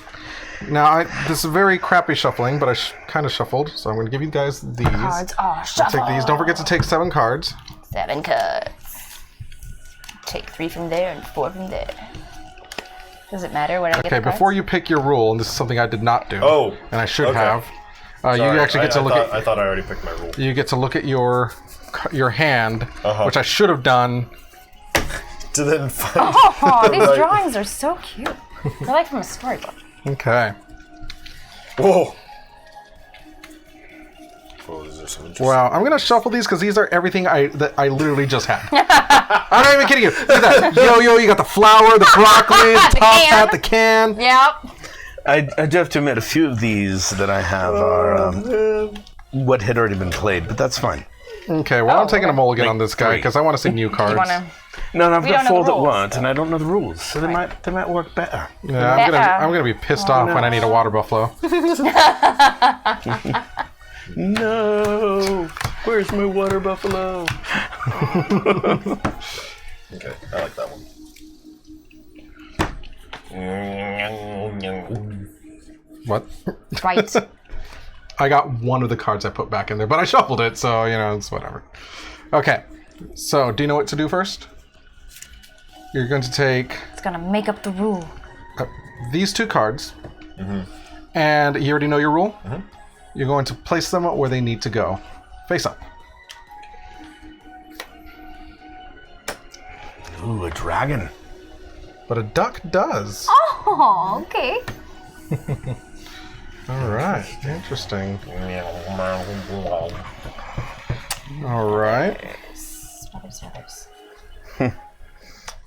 Now, this is very crappy shuffling, but I kind of shuffled, so I'm going to give you guys these. Cards are shuffled. Take these. Don't forget to take 7 cards. 7 cards. Take 3 from there and 4 from there. Does it matter what I get? Okay, the cards? before you pick your rule, and this is something I did not do. Oh, and I should okay. have. You Sorry, actually get to look I thought I already picked my rule. at. You get to look at your hand, Uh-huh. which I should have done. To then find. Oh, these Right. drawings are so cute. They're like from a storybook. Okay. Whoa. Oh, is there some interesting? Well, I'm gonna shuffle these because these are everything that I literally just had. I'm not even kidding you. Look at that. Yo, you got the flour, the broccoli, the top can. hat, the can. Yep. I do have to admit, a few of these that I have are what had already been played, but that's fine. Okay, well, I'm taking a mulligan Make on this guy 3. because I want to see new cards. You want to? No, I've We got don't know 4 the that rules. want, and I don't know the rules, so they might work better. Yeah, I'm gonna be pissed off when I need a water buffalo. No, where's my water buffalo? Okay, I like that one. What? Right. I got one of the cards I put back in there, but I shuffled it, so it's whatever. Okay, so do you know what to do first? You're going to take It's gonna make up the rule. these 2 cards, and you already know your rule. You're going to place them where they need to go, face up. Ooh, a dragon. But a duck does. Oh, okay. All right, interesting. All right. Sweaters.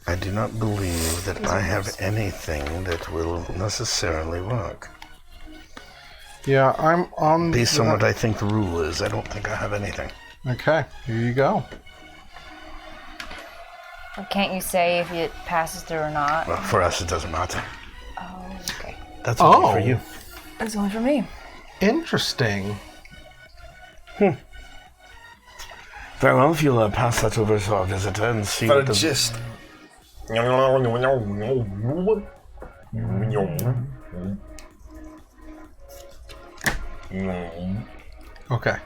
I do not believe that I have anything that will necessarily work. Yeah, I'm on. Based on what I think the rule is, I don't think I have anything. Okay, here you go. Can't you say if it passes through or not? Well, for us, it doesn't matter. Oh, okay. That's only Oh. for you. It's only for me. Interesting. Very well, if you'll pass that over to our visitor and see But what the... just. Okay.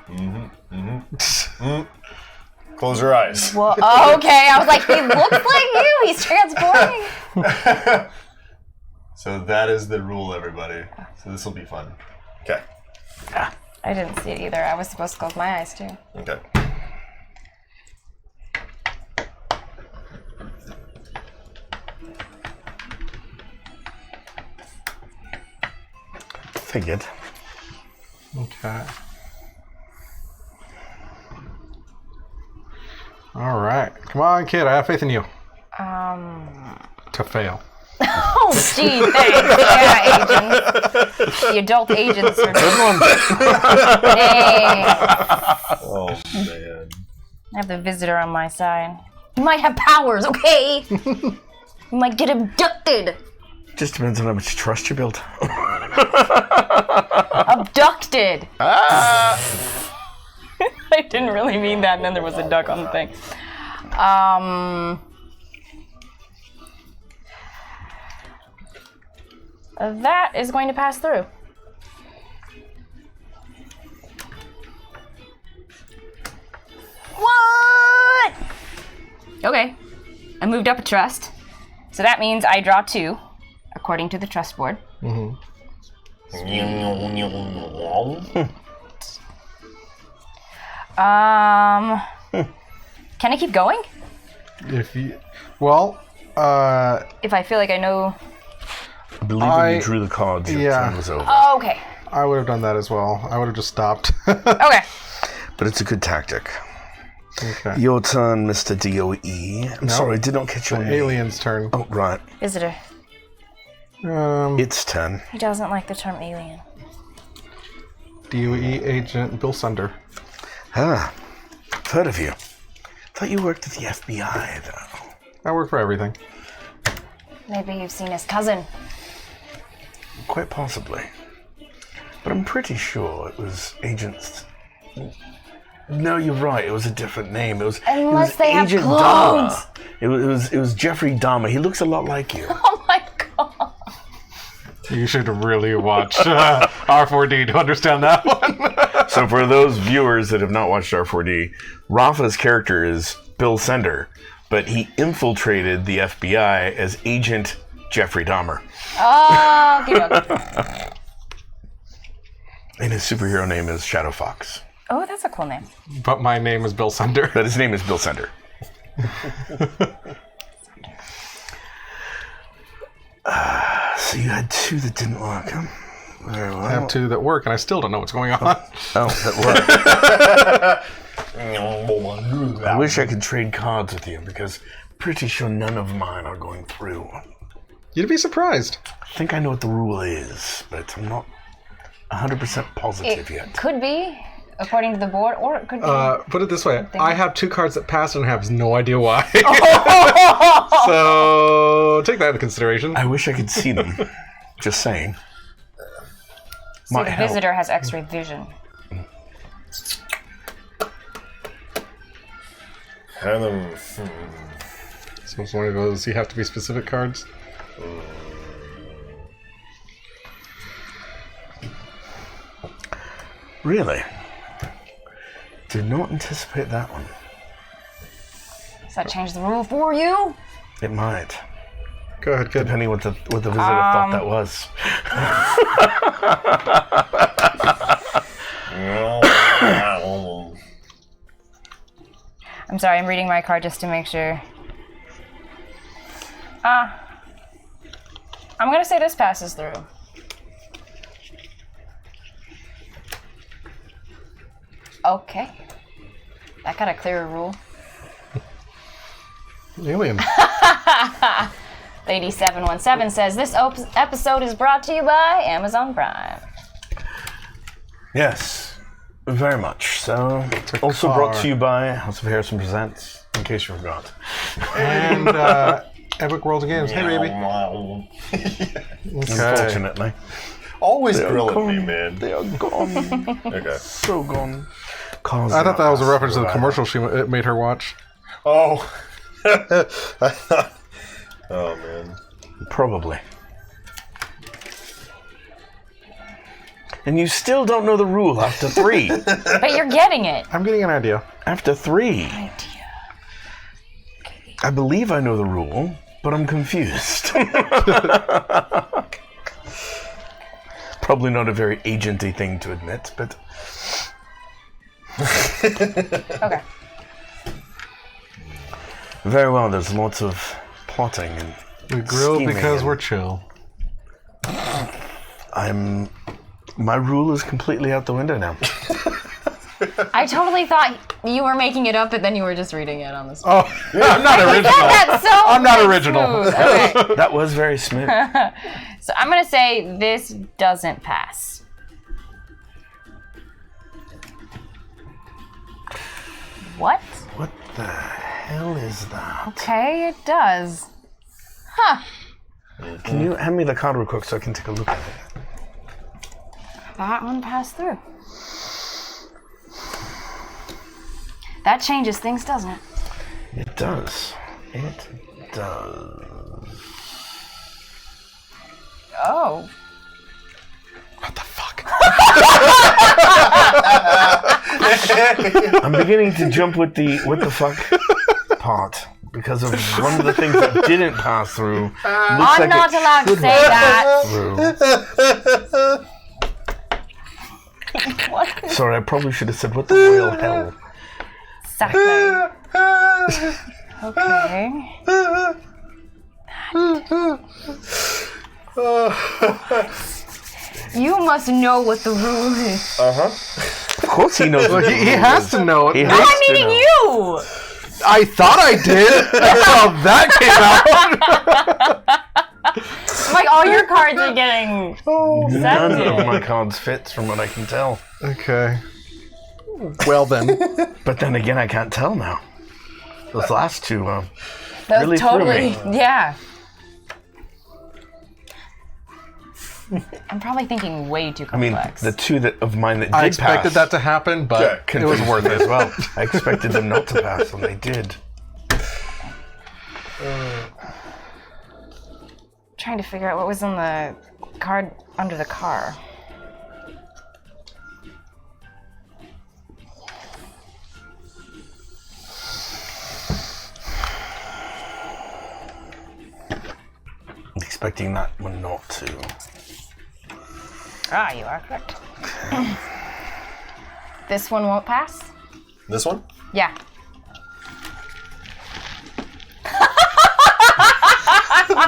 Close your eyes. Well, okay. I was like, he looks like you. He's transporting. So that is the rule, everybody. So this will be fun. Okay. I didn't see it either. I was supposed to close my eyes too. Okay. Figured. Okay. All right. Come on, kid. I have faith in you. To fail. Oh, gee, thanks. Yeah, agents. The adult agents are Hey, Oh, man. I have the visitor on my side. He might have powers, okay? He might get abducted. Just depends on how much trust you build. Abducted. I didn't really mean that, and then there was a duck on the thing. That is going to pass through. What? Okay. I moved up a trust. So that means I draw 2, according to the trust board. Mm-hmm. Can I keep going? If you, well, If I feel like I know. I believe when you drew the cards, your turn was over. Oh, okay. I would have done that as well. I would have just stopped. Okay. But it's a good tactic. Okay. Your turn, Mr. DOE. I'm sorry, I did not catch your name. Alien's turn. Oh, right. Visitor. It's 10. He doesn't like the term alien. DOE agent Bill Sunder. Ah, I've heard of you. Thought you worked at the FBI, though. I work for everything. Maybe you've seen his cousin. Quite possibly. But I'm pretty sure it was Agent... No, you're right. It was a different name. It was Unless they have Agent clones. Dahmer. It was Jeffrey Dahmer. He looks a lot like you. Oh my god. You should really watch R4D to understand that one. So for those viewers that have not watched R4D, Rafa's character is Bill Sender, but he infiltrated the FBI as Agent Jeffrey Dahmer. Oh, okay. And his superhero name is Shadow Fox. Oh, that's a cool name. But my name is Bill Sunder. But his name is Bill Sender. So you had 2 that didn't work, huh? Very well. I have 2 that work, and I still don't know what's going on. Oh, that worked. I wish I could trade cards with you, because I'm pretty sure none of mine are going through. You'd be surprised. I think I know what the rule is, but I'm not 100% positive It yet. could be, according to the board, or it could be. Put it this way. I have 2 cards that pass and have no idea why. So take that into consideration. I wish I could see them. Just saying. See, the visitor has X-ray vision. So it's one of those, you have to be specific cards. Really? Did not anticipate that one. Does that change the rule for you? It might. Go ahead, kid. Depending what the visitor thought that was. I'm sorry, I'm reading my card just to make sure. I'm gonna say this passes through. Okay. That got a clearer rule. Alien. Lady717 says, this episode is brought to you by Amazon Prime. Yes, very much. So, also brought to you by House of Harrison Presents, in case you forgot. And Epic World of Games. Hey, baby. Unfortunately. Always grilling me, man. They are gone. Okay. So gone. I thought that was a reference to the commercial it made her watch. Oh. Oh, man. Probably. And you still don't know the rule after 3. But you're getting it. I'm getting an idea. After 3. Idea. I believe I know the rule, but I'm confused. Probably not a very agenty thing to admit, but... Okay. Very well, there's lots of plotting and We grill scheming because and we're chill. my rule is completely out the window now. I totally thought you were making it up, but then you were just reading it on the screen. Oh, I'm not original. That's so I'm not original. smooth. Okay. That was very smooth. So I'm gonna say this doesn't pass. What? What the hell is that? Okay, it does. Huh. Can you hand me the card real quick so I can take a look at it? That one passed through. That changes things, doesn't it? It does. It does. Oh. What the fuck? I'm beginning to jump with the what the fuck part because of one of the things that didn't pass through. Looks I'm like not it allowed to should say that. through. What? Sorry, I probably should have said what the royal hell. Exactly. Okay. You must know what the rule is. Of course he knows. What He has to know it. He I'm has to meaning know. you. I thought I did. That's how that came out. Like all your cards are getting None of accepted. my cards fits from what I can tell. Okay. Well then. But then again, I can't tell now. Those last two, That's really threw totally, me. yeah. I'm probably thinking way too I mean, complex. the two of mine that did I expected pass that to happen, but Okay. it was worth it. as well. I expected them not to pass, and they did. Trying to figure out what was on the card under the car. Expecting that one not to. Ah, you are correct. This one won't pass? This one? Yeah.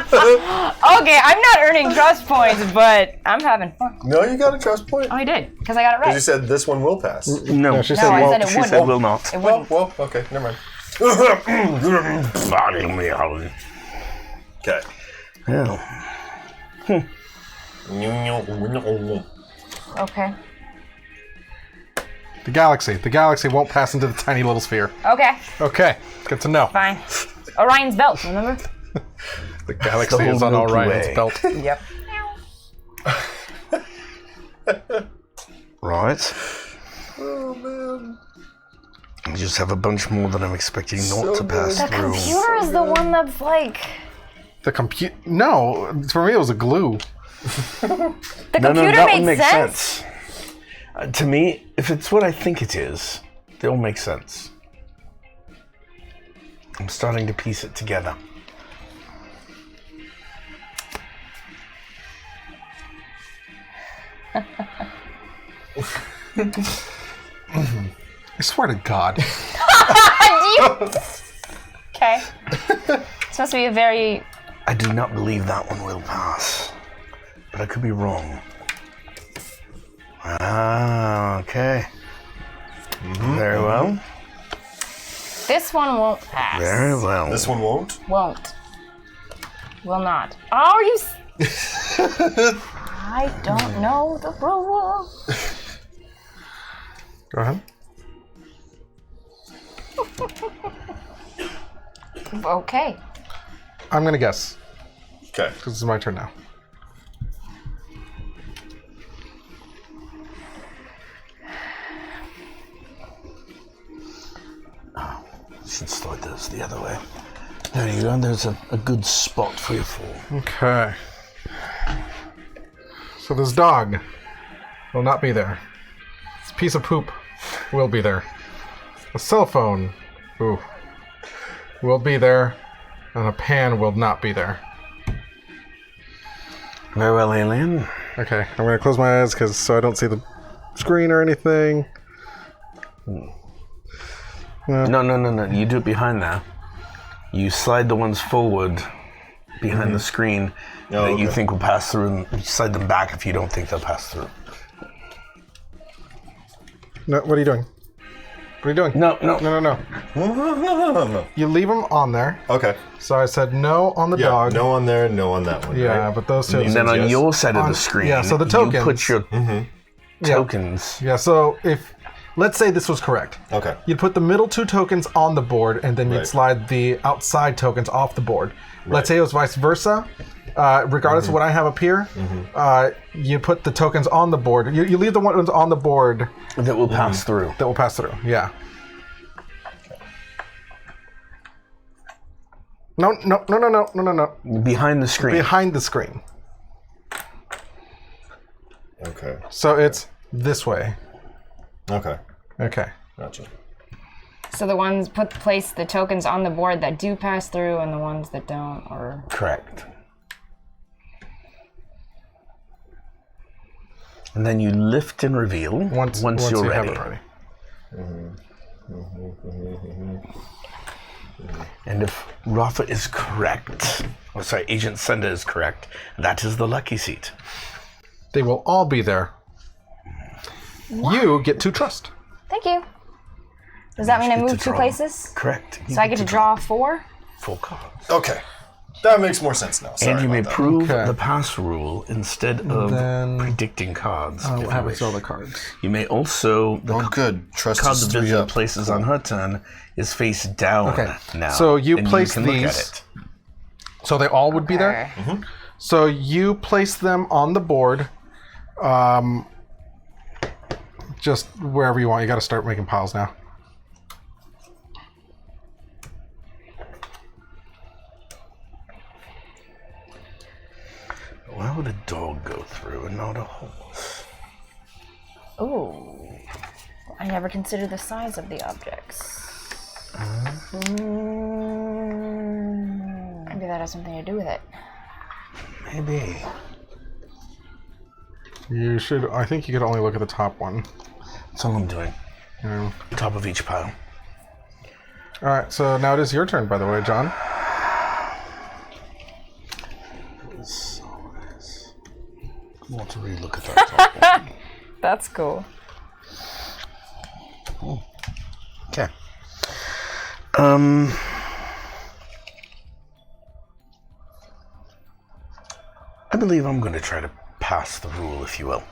Okay, I'm not earning trust points, but I'm having fun. No, you got a trust point. Oh, I did, because I got it You right. said this one will pass. No, she No, said, I well, said it she wouldn't. said will not. It wouldn't. Well, okay, never mind. Okay. Yeah. Okay. the galaxy won't pass into the tiny little sphere. Okay, Okay, good to know. fine. Orion's belt, remember? The galaxy The is on whole Milky Orion's Way. belt. Yep. Right. Oh man. I just have a bunch more that I'm expecting not to pass The through. computer is the one that's like... The No, for me it was a glue. The No, computer that made one makes sense? sense. To me, if it's what I think it is, they all make sense. I'm starting to piece it together. I swear to God. Okay. It's supposed to be a very... I do not believe that one will pass. But I could be wrong. Ah, okay. Very well. This one won't pass. Very well. This one won't? Won't. Will not. Oh, you... I don't know the rule. Go ahead. Okay. I'm gonna guess. Okay. This is my turn now. Should slide those the other way. There you go. There's a good spot for your fall. Okay. So this dog will not be there. This piece of poop will be there. A cell phone, ooh, will be there, and a pan will not be there. Very well, alien. Okay, I'm gonna close my eyes so I don't see the screen or anything. No. You do it behind there. You slide the ones forward behind the screen that you think will pass through, and you slide them back if you don't think they'll pass through. No, what are you doing? What are you doing? No. No. You leave them on there. Okay. So I said no on the Yeah, dog. no on there, no on that one. Yeah, right? but those two. And then on Yes. your side of On- the screen, yeah, so the tokens. you put your tokens. Yeah, so if, let's say this was correct. Okay. You'd put the middle two tokens on the board, and then you'd Right. slide the outside tokens off the board. Let's say it was vice versa. Regardless of what I have up here, you put the tokens on the board. You leave the ones on the board That will pass through. that will pass through. Yeah. No. Behind the screen. Behind the screen. So it's this way. Okay. Okay. Gotcha. So the ones place the tokens on the board that do pass through, and the ones that don't, or Correct. And then you lift and reveal once you're ready. have it ready. And if Rafa is correct, Agent Senda is correct, that is the lucky seat. They will all be there. You get 2 trust. thank you. Does that mean I get move to 2 draw. places? Correct. So I get to draw 4? 4 cards. Okay. That makes more sense now. Sorry And you may about that. prove Okay. the pass rule instead of Then- predicting cards. if you Have wish. all the cards. You may also Oh, good. Trust card is the 3 visitor up. places on her turn is face down Okay. now. So you and place can look at these- it. So they all would be there? So you place them on the board, just wherever you want. You got to start making piles now. Why would a dog go through and not a horse? Ooh. I never considered the size of the objects. Maybe that has something to do with it. Maybe. You should. I think you could only look at the top one. That's all I'm doing. Yeah. Top of each pile. All right. So now it is your turn, by the way, John. I want to really look at that top one. That's cool. Okay. I believe I'm going to try to pass the rule, if you will.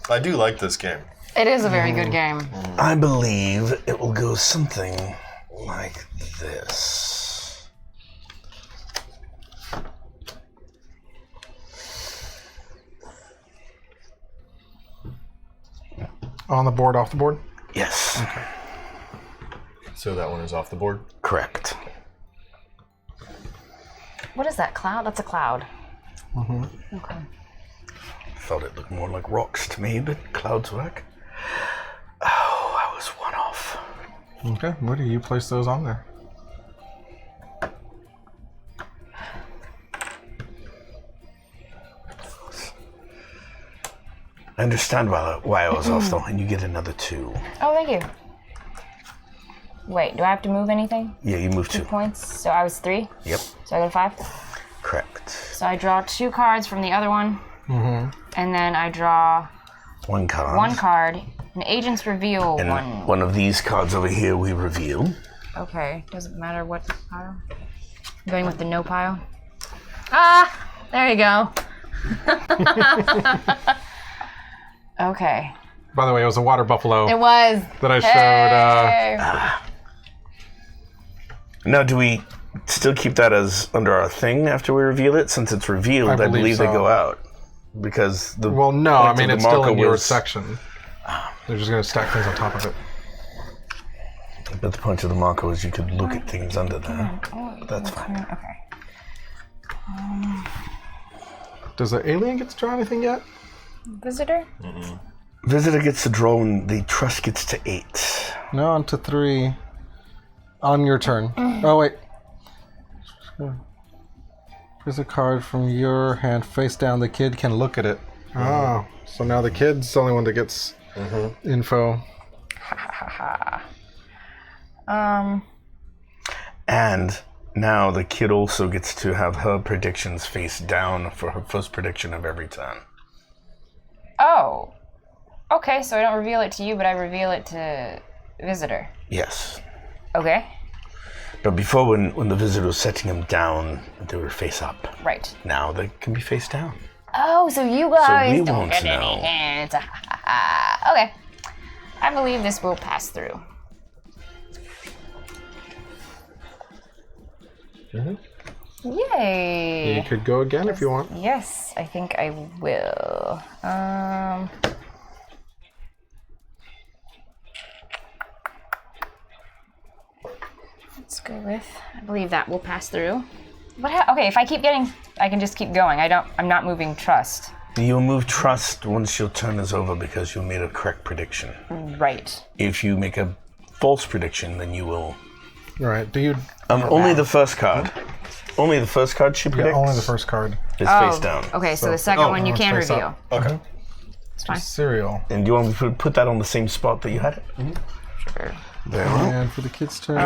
I do like this game. It is a very good game. I believe it will go something like this. On the board, off the board. Yes. So that one is off the board. Correct. What is that cloud? That's a cloud. Okay. Thought it looked more like rocks to me, but clouds work. Oh, I was one off. Okay. Where do you place those on there? I understand why I was off, though, and you get another 2. Oh, thank you. Wait, do I have to move anything? Yeah, you move 2 2. points. So I was 3. Yep, So I go to 5. correct. So I draw 2 cards from the other one. And then I draw 1 card. 1 card. An agent's reveal And 1. one of these cards over here we reveal. Okay. Doesn't matter what pile. I'm going with the no pile. Ah! There you go. Okay. By the way, it was a water buffalo It was. that I showed. Now, do we still keep that as under our thing after we reveal it? Since it's revealed, I believe they so. go out. Because the Well, no. I point mean, of it's the still marker in your was- section. They're just going to stack things on top of it. But the point of the marker was you could look at things under there. That's fine. Okay. Does the alien get to draw anything yet? Visitor? Visitor gets to draw and the trust gets to 8. No, on to 3. On your turn. Oh, wait. Here's a card from your hand face down. The kid can look at it. Oh, so now the kid's the only one that gets info. And now the kid also gets to have her predictions face down for her first prediction of every turn. Oh. Okay, so I don't reveal it to you, but I reveal it to visitor. Yes. Okay. But before, when the visitor was setting them down, they were face up. Right. Now they can be face down. Oh, so you guys we don't won't get know. any hints. Okay. I believe this will pass through. Yay! You could go again if you want. Yes, I think I will. let's go with. I believe that will pass through. Okay, if I keep getting, I can just keep going. I'm not moving trust. You'll move trust once your turn is over because you made a correct prediction. Right. If you make a false prediction, then you will. Right. Do you? Only the first card. Only the first card she predicts. Yeah, only the first card. Is face down. Okay, so the second one you it's can face reveal. up. Okay. It's fine. Cereal. And do you want me to put that on the same spot that you had it? Sure. Very well. And for the kids' turn.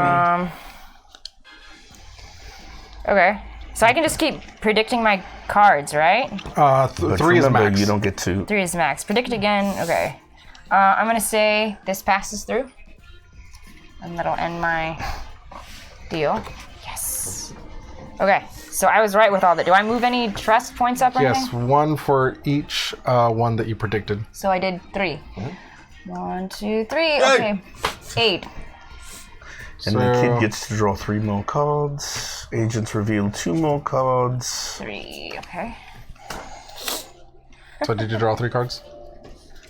Okay. So I can just keep predicting my cards, right? But 3 is remember, max. you don't get to. 3 is max. Predict again. Okay. I'm gonna say this passes through. And that'll end my deal. Yes. Okay. So I was right with all that. Do I move any trust points up or Yes, anything? 1 for each one that you predicted. So I did 3. 1, 2, 3. Okay. 8. And the kid gets to draw 3 more cards. Agents reveal 2 more cards. 3. Okay. So did you draw 3 cards?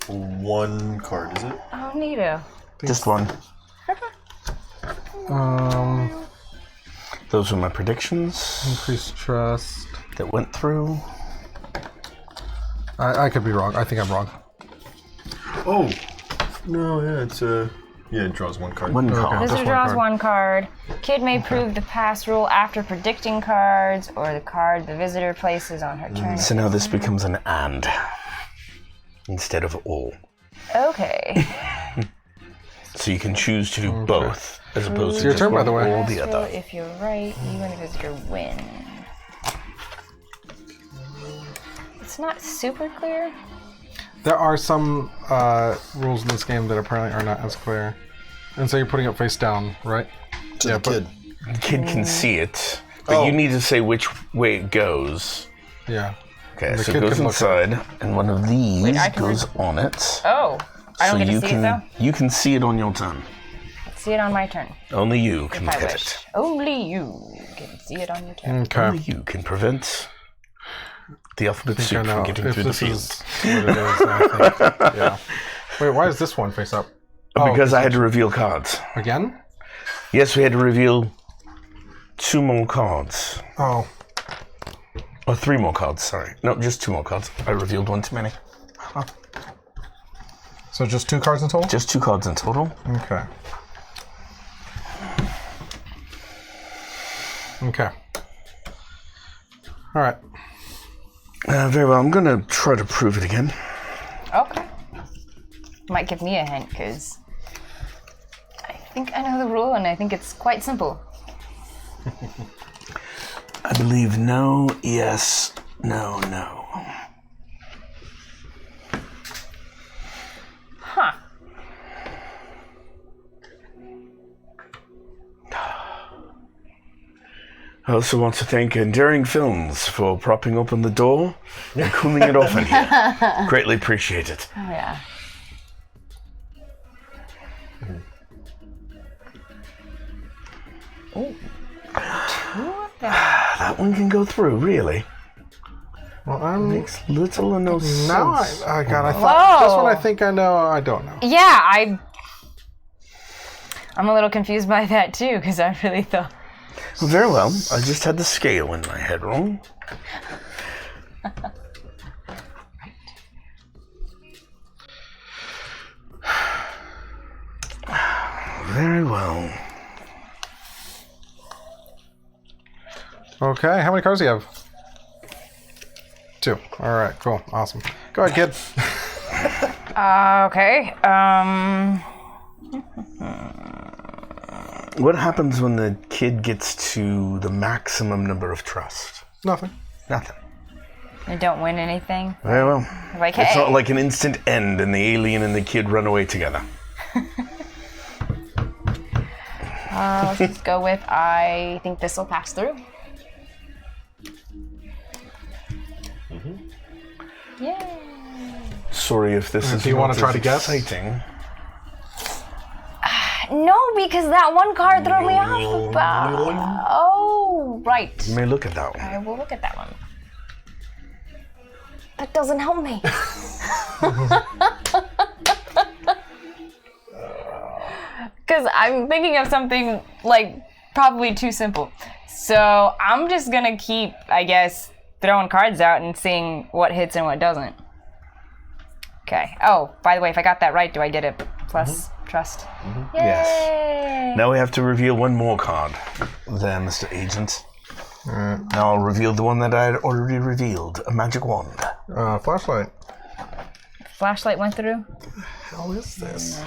1 card, is it? Oh, neato. Just 1. Um, Those were my predictions increased trust. that went through. I could be wrong. I think I'm wrong. Oh. No, yeah, it's yeah, it draws 1 card. 1 card. Just Visitor one draws card. 1 card. Kid may prove the pass rule after predicting cards or the card the visitor places on her turn. So now this becomes an and instead of all. Okay. So you can choose to do both as opposed to your just turn, by one the way. or Pass the rule, other. if you're right, you and the visitor win. It's not super clear. There are some rules in this game that apparently are not as clear. And so you're putting it face down, right? To the kid. The kid can see it, but you need to say which way it goes. Yeah. Okay, The so kid it goes can look at inside, and one of these I can goes on it. Oh, I don't So get you to see can it though? you can see it on your turn. See it on my turn. Only you can If I look at wish. it. Only you can see it on your turn. Okay. Only you can prevent the alphabet I soup know. from getting If through the this field. is what it is, then I think, yeah. Wait, why is this one face up? Because I had to reveal cards. Again? Yes, we had to reveal 2 more cards. Oh. Or 3 more cards, sorry. No, just 2 more cards. I revealed 1 too many. So just 2 cards in total? Just 2 cards in total. Okay. Okay. All right. Very well, I'm going to try to prove it again. Okay. Might give me a hint because I think I know the rule and I think it's quite simple. I believe no, yes, no, no. Huh. I also want to thank Enduring Films for propping open the door and cooling it off in here. Greatly appreciate it. Oh yeah. Ooh. 2 of them. That one can go through, really. Well, I'm Makes little or no sense. now. I thought this one. I Whoa. think I know. I don't know. Yeah, I'm a little confused by that too because I really thought. Well, very well. I just had the scale in my head wrong. Very well. Okay. How many cards do you have? 2. All right. Cool. Awesome. Go ahead, kid. Okay. What happens when the kid gets to the maximum number of trust? Nothing. Nothing. I don't win anything. Very well. Like, It's hey. not like an instant end and the alien and the kid run away together. Let's just go with I think this will pass through. Yay. Sorry if this is do you want not to try as to guess? exciting. No, because that one card threw me off. Oh, right. You may look at that one. I will look at that one. That doesn't help me. Because I'm thinking of something like probably too simple. So I'm just gonna keep, I guess, throwing cards out and seeing what hits and what doesn't. Okay. Oh, by the way, if I got that right, do I get a plus trust? Yay! Yes. Now we have to reveal one more card. There, Mr. Agent. Now I'll reveal the one that I had already revealed. A magic wand. Flashlight. Flashlight went through. Hell is this?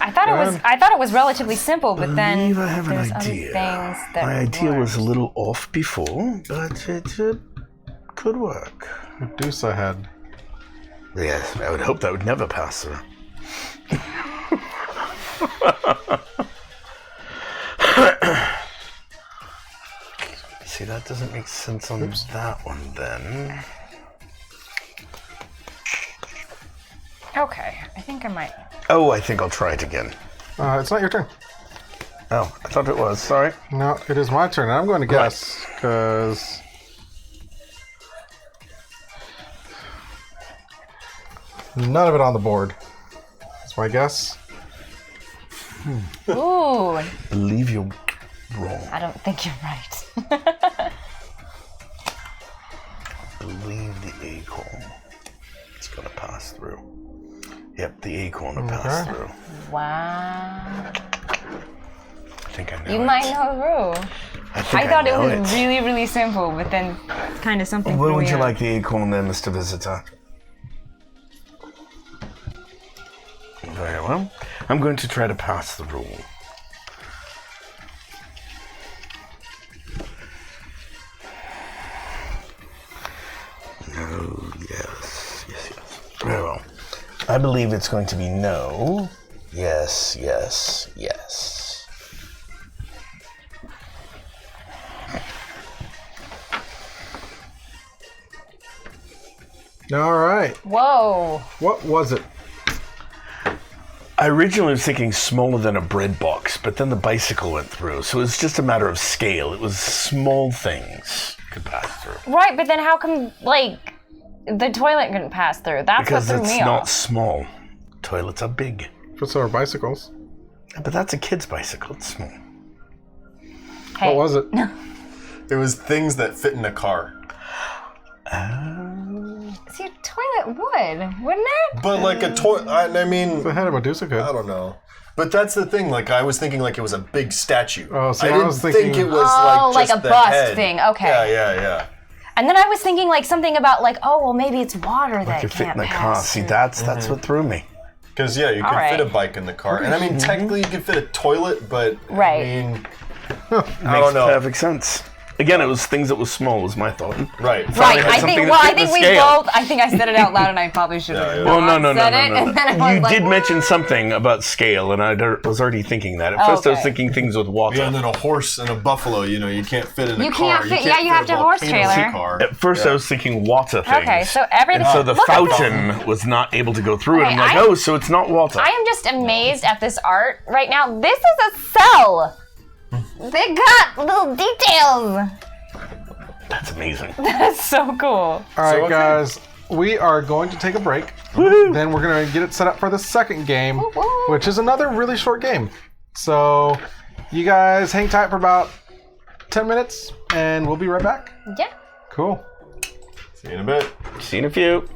I thought it was relatively simple, but then I believe I have an there's other idea. things that My idea weren't. was a little off before, but it could work. Medusa head. Yes, I would hope that would never pass through. See, that doesn't make sense on that one then. Okay, I think I might. Oh, I think I'll try it again. It's not your turn. Oh, I thought it was. Sorry. No, it is my turn. I'm going to guess, because... none of it on the board. That's my guess. Ooh, Believe you're wrong. I don't think you're right. Believe the acorn. It's gonna pass through. Yep, the acorn will pass Okay. through. Wow. I think I know You it. might know the rule. I think I thought it know was really, really simple, but then kind of something. Where threw would me you off. like the acorn then, Mr. Visitor? Very well. I'm going to try to pass the rule. No, yes. Very well. I believe it's going to be no. Yes. All right. Whoa. What was it? I originally was thinking smaller than a bread box, but then the bicycle went through, so it's just a matter of scale. It was small things could pass through. Right, but then how come, like, the toilet couldn't pass through? That's Because what threw it's me not off. small. Toilets are big. But so are bicycles. But that's a kid's bicycle. It's small. Hey, What was it? It was things that fit in a car. see, a toilet would, wouldn't it? But like a toy, I mean, The head of Medusa could. I don't know. But that's the thing. Like I was thinking, like it was a big statue. Oh, see, I I didn't was think thinking- it was Oh, like just like a the bust head. thing, okay. Yeah. And then I was thinking, like, something about, like, oh, well, maybe it's water that Could fit can't in the car. pass See, through. that's what threw me. Because you can All fit a right. bike in the car, and I mean technically you can fit a toilet, but Right. I mean, I Makes don't know. perfect sense. Again, it was things that were small, was my thought. Right. Right, had I something think. that Well, I fit the think we scale. both. I think I said it out loud, and I probably should have. Yeah. Well, no. said it, and then I was You like, did mention something about scale, and I was already thinking that. At first, I was Okay. thinking things with water. Yeah, and then a horse and a buffalo. You can't fit in a You car. can't fit- yeah, you have to have a horse volcano trailer. Car. At first, I was thinking water things. Okay, so everything. And so the Look at this. fountain was not able to go through it. Okay, I'm like, oh, so it's not water. I am just amazed at this art right now. This is a cell. They got little details. That's amazing. That's so cool. All right, okay. guys. We are going to take a break. Then we're going to get it set up for the second game, Woo-hoo. which is another really short game. So you guys hang tight for about 10 minutes, and we'll be right back. Yeah. Cool. See you in a bit. Seen a few.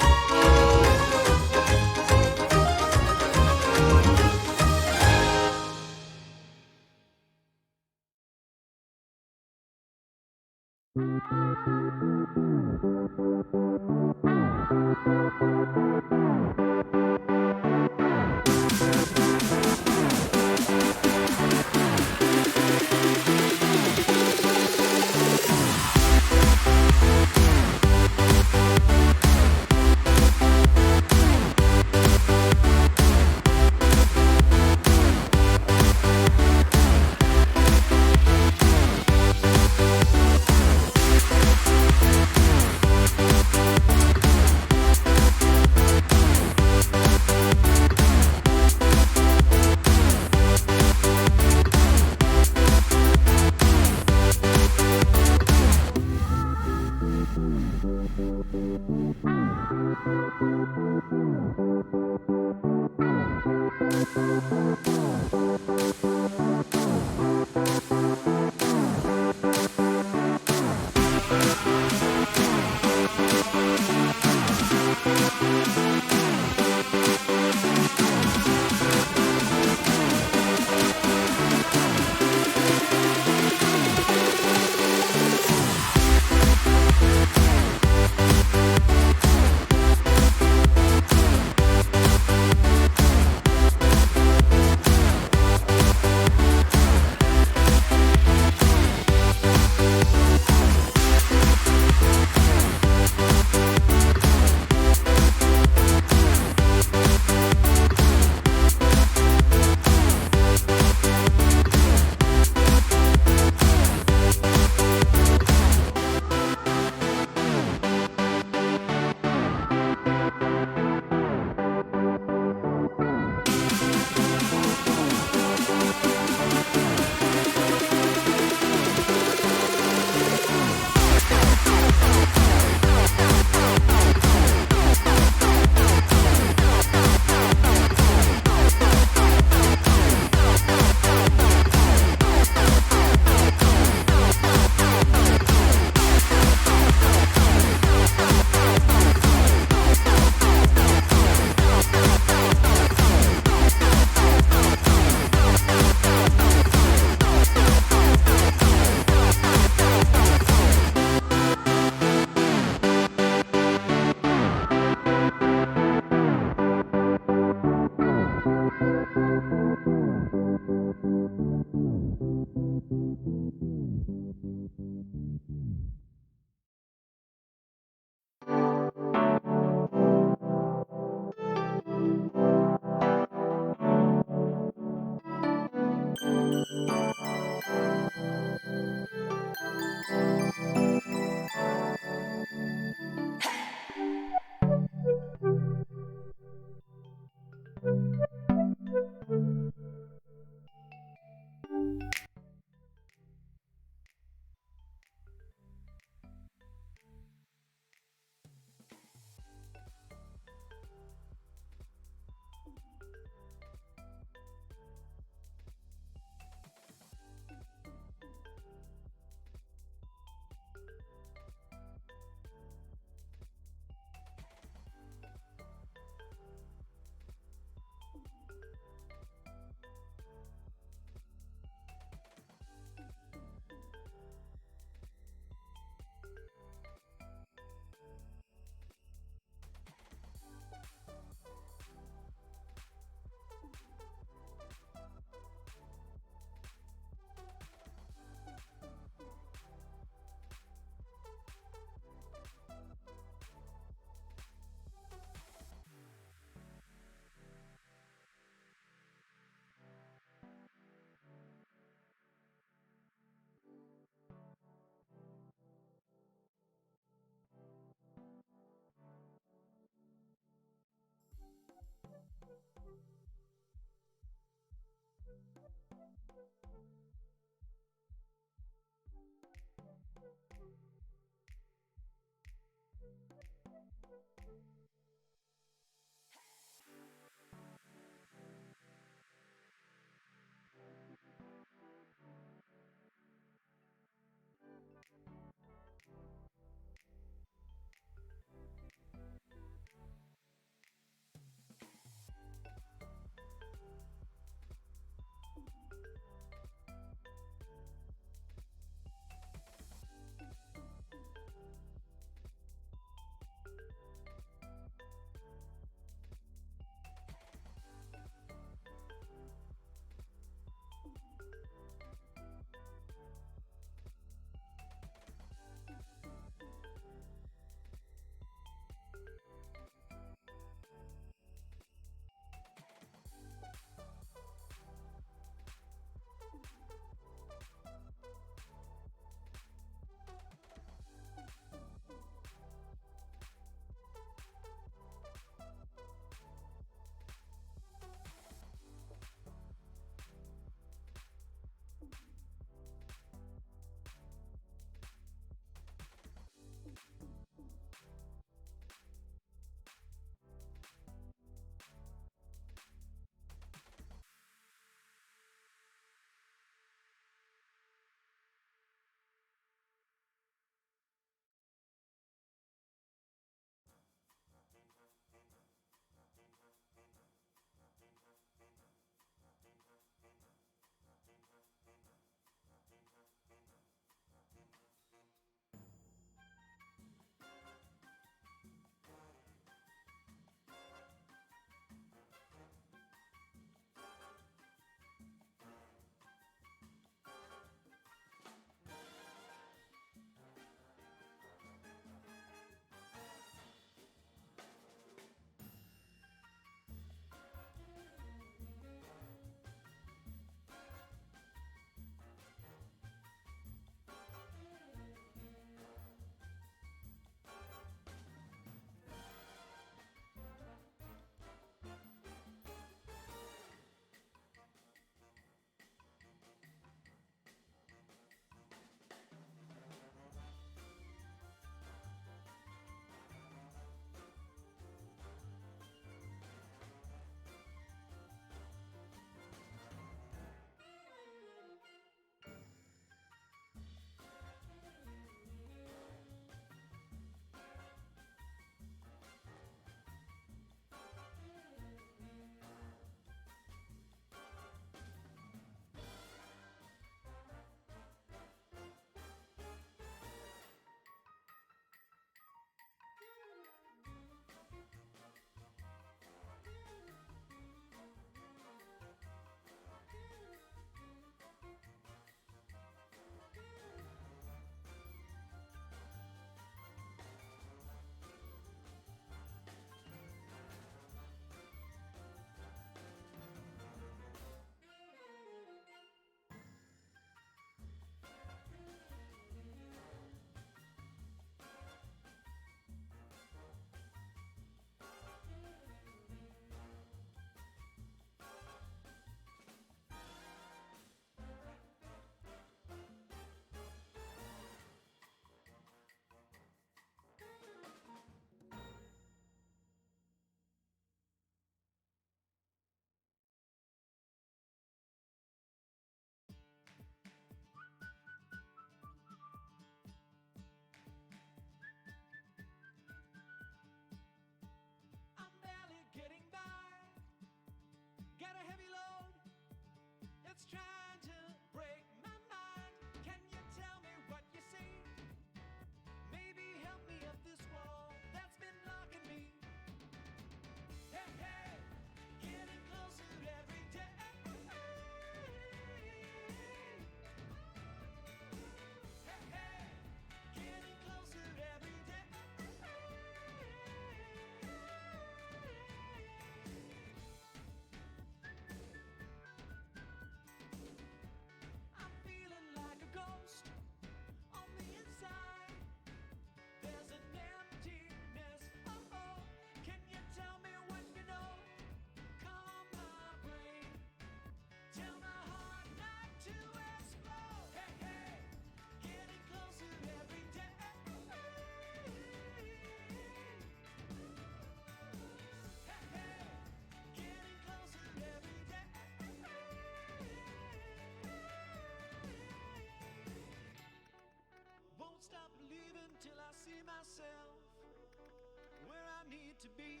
need to be.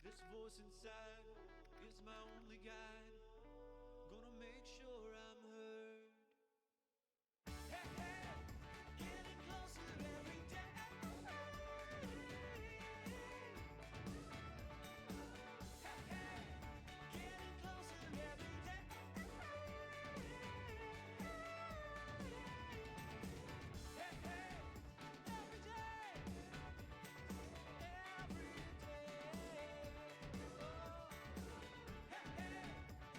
This voice inside is my only guide. Gonna make sure I'm heard. Hey, hey, getting closer every day. Hey, hey, getting closer every day. Hey, hey, every day. Every day. Oh, hey, hey,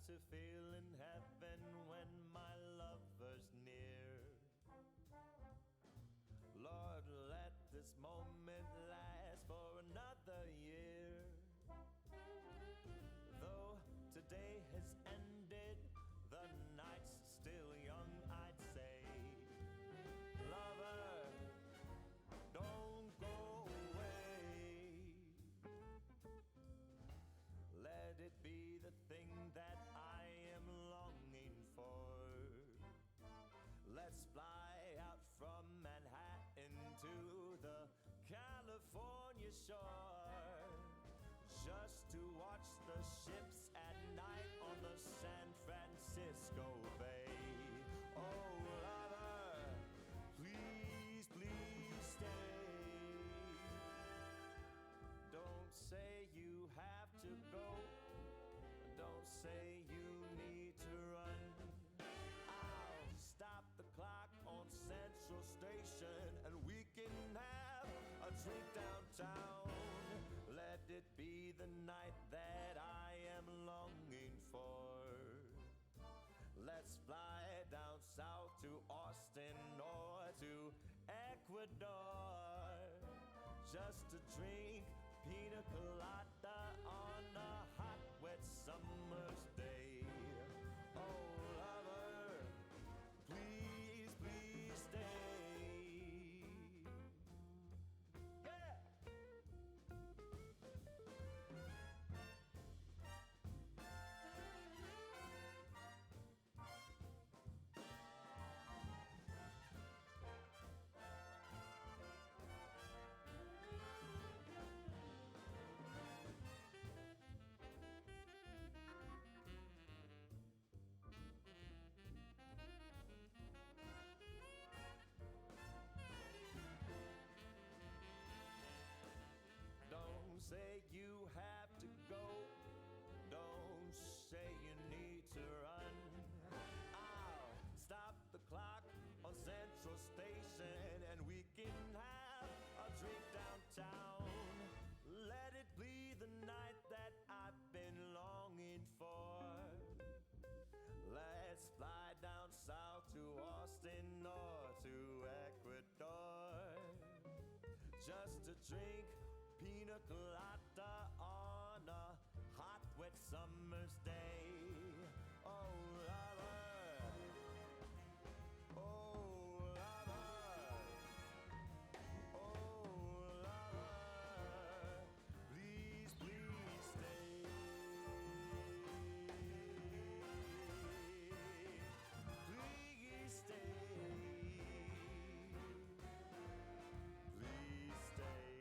to feel in heaven when my lover's near. Lord, let this moment last for another year. Though today has ended, the night's still young, I'd say. Lover, don't go away. Let it be the thing that I am longing for. Let's fly out from Manhattan to the California shore, just to watch the ships at night on the San Francisco Bay. Oh, lover, please, please stay. Don't say you have to go. Don't say you need to run. I'll stop the clock on Central Station and we can have a drink downtown. Let it be the night that I am longing for. Let's fly down south to Austin or to Ecuador, just to drink pina colada on a hot, wet summer's day. Oh, lover, please, please stay. Yeah! Don't say you have to go. Don't say you need to run. I'll stop the clock on Central Station and we can have a drink downtown. Let it be the night that I've been longing for. Let's fly down south to Austin or to Ecuador, just to drink pina colada on a hot, wet summer's day. Oh, lover, oh, lover, oh, lover, please, please stay. Please stay. Please stay.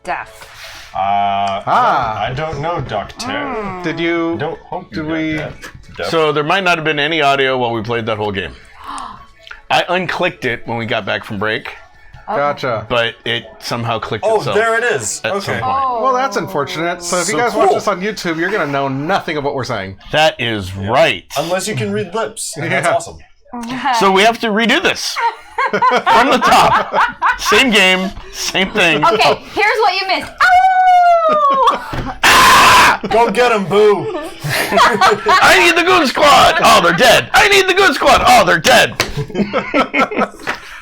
Deaf. I don't know, Doctor. Did you? Don't hope you Did got we? that. So there might not have been any audio while we played that whole game. I unclicked it when we got back from break, Gotcha. but it somehow clicked Oh, itself. there it is. At Okay. some point. Well, that's unfortunate. So if you So guys watch cool. this on YouTube, you're gonna know nothing of what we're saying. That is right. Unless you can read lips. And That's Yeah. awesome. So we have to redo this from the top. Same game, same thing. Okay, here's what you missed. Ow! Go get him, Boo. I need the Goon Squad. Oh, they're dead. I need the Goon Squad. Oh, they're dead.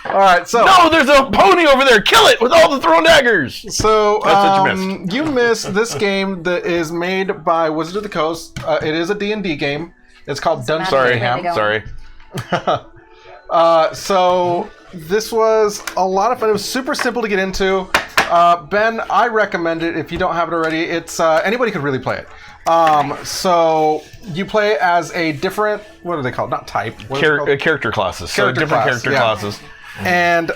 All right. So No, there's a pony over there. Kill it with all the thrown daggers. So That's what you missed. you missed this game that is made by Wizards of the Coast. It is a D&D game. It's called Dungeons Sorry, and Mayhem. sorry. So this was a lot of fun. It was super simple to get into. Ben, I recommend it if you don't have it already. It's anybody could really play it. So you play as a different, what are they called? Not type. What are they called? Character classes. So Character different class, character yeah. classes. And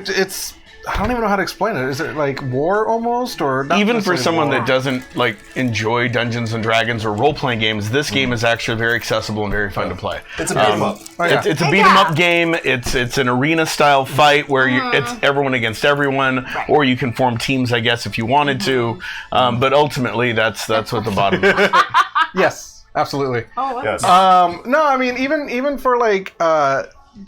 it's I don't even know how to explain it. Is it like war almost, or not Even for necessarily someone war? that doesn't like enjoy Dungeons and Dragons or role-playing games, this game is actually very accessible and very fun to play. It's a beat 'em up. Oh, yeah. It's a beat 'em up game. It's an arena style fight where it's everyone against everyone, or you can form teams, I guess, if you wanted to. But ultimately, that's what the bottom is. Yes, absolutely. Yes. No, I mean even for like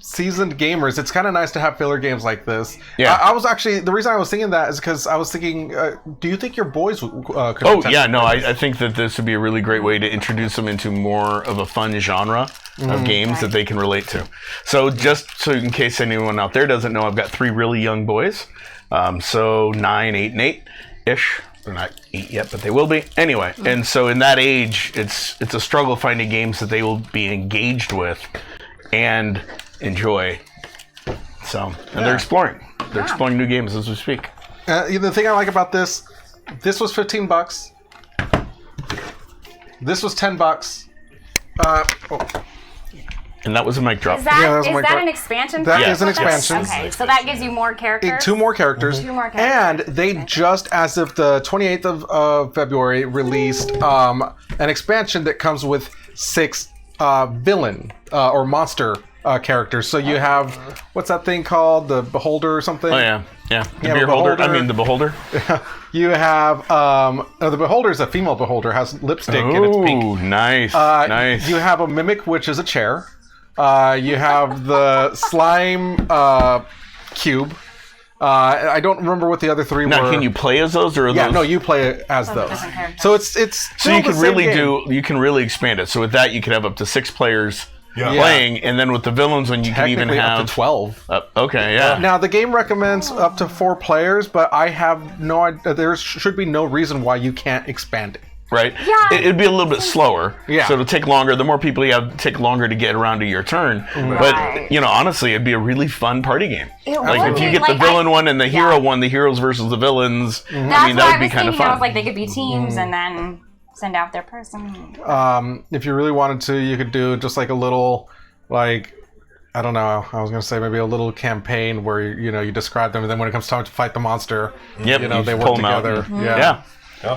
seasoned gamers, it's kind of nice to have filler games like this. Yeah. I was actually, the reason I was thinking that is because I was thinking, do you think your boys could? Oh yeah, no, I think that this would be a really great way to introduce them into more of a fun genre of games that they can relate to. So just so in case anyone out there doesn't know, I've got 3 really young boys, so 9, 8, and 8-ish. They're not 8 yet, but they will be. Anyway, and so in that age, it's a struggle finding games that they will be engaged with and enjoy. So, and they're exploring. They're exploring new games as we speak. The thing I like about this was $15. This was $10. And that was a mic drop. Is that, Yeah, that was is my that part. an expansion? That pack is an with this? expansion. Okay, so that gives you more characters. 2 more characters. 2 more characters. And they just, as of the 28th of February, released an expansion that comes with 6 villain or monster characters. So you have, what's that thing called? The Beholder or something? Oh yeah. The Yeah, beer the holder. beholder. I mean the beholder. You have, the Beholder is a female Beholder, has lipstick and it's pink. Ooh, nice. Nice. You have a Mimic, which is a chair. You have the Slime cube. I don't remember what the other 3 now, were. can you play as those, or are Yeah, those? no, you play as those. different characters. So it's So still you the can same really game. you can really expand it. So with that, you could have up to 6 players Yeah. playing, and then with the villains one, you can even Technically have up to 12. Okay, yeah. Now the game recommends up to 4 players, but I have no idea. There should be no reason why you can't expand it. Right? Yeah. It'd be a little bit slower. Yeah. So it'll take longer. The more people you have, take longer to get around to your turn. Right. But, honestly, it'd be a really fun party game. It Like, would if you be. get the Like, villain I- one and the hero one, the heroes versus the villains, That's I mean, what that I would was be kind of thinking. I was fun. like, they could be teams and then send out their person. If you really wanted to, you could do just like a little, like, I don't know. I was gonna say maybe a little campaign where you describe them, and then when it comes time to fight the monster, Yep, they you work pull 'em out. together. Yeah. Yeah.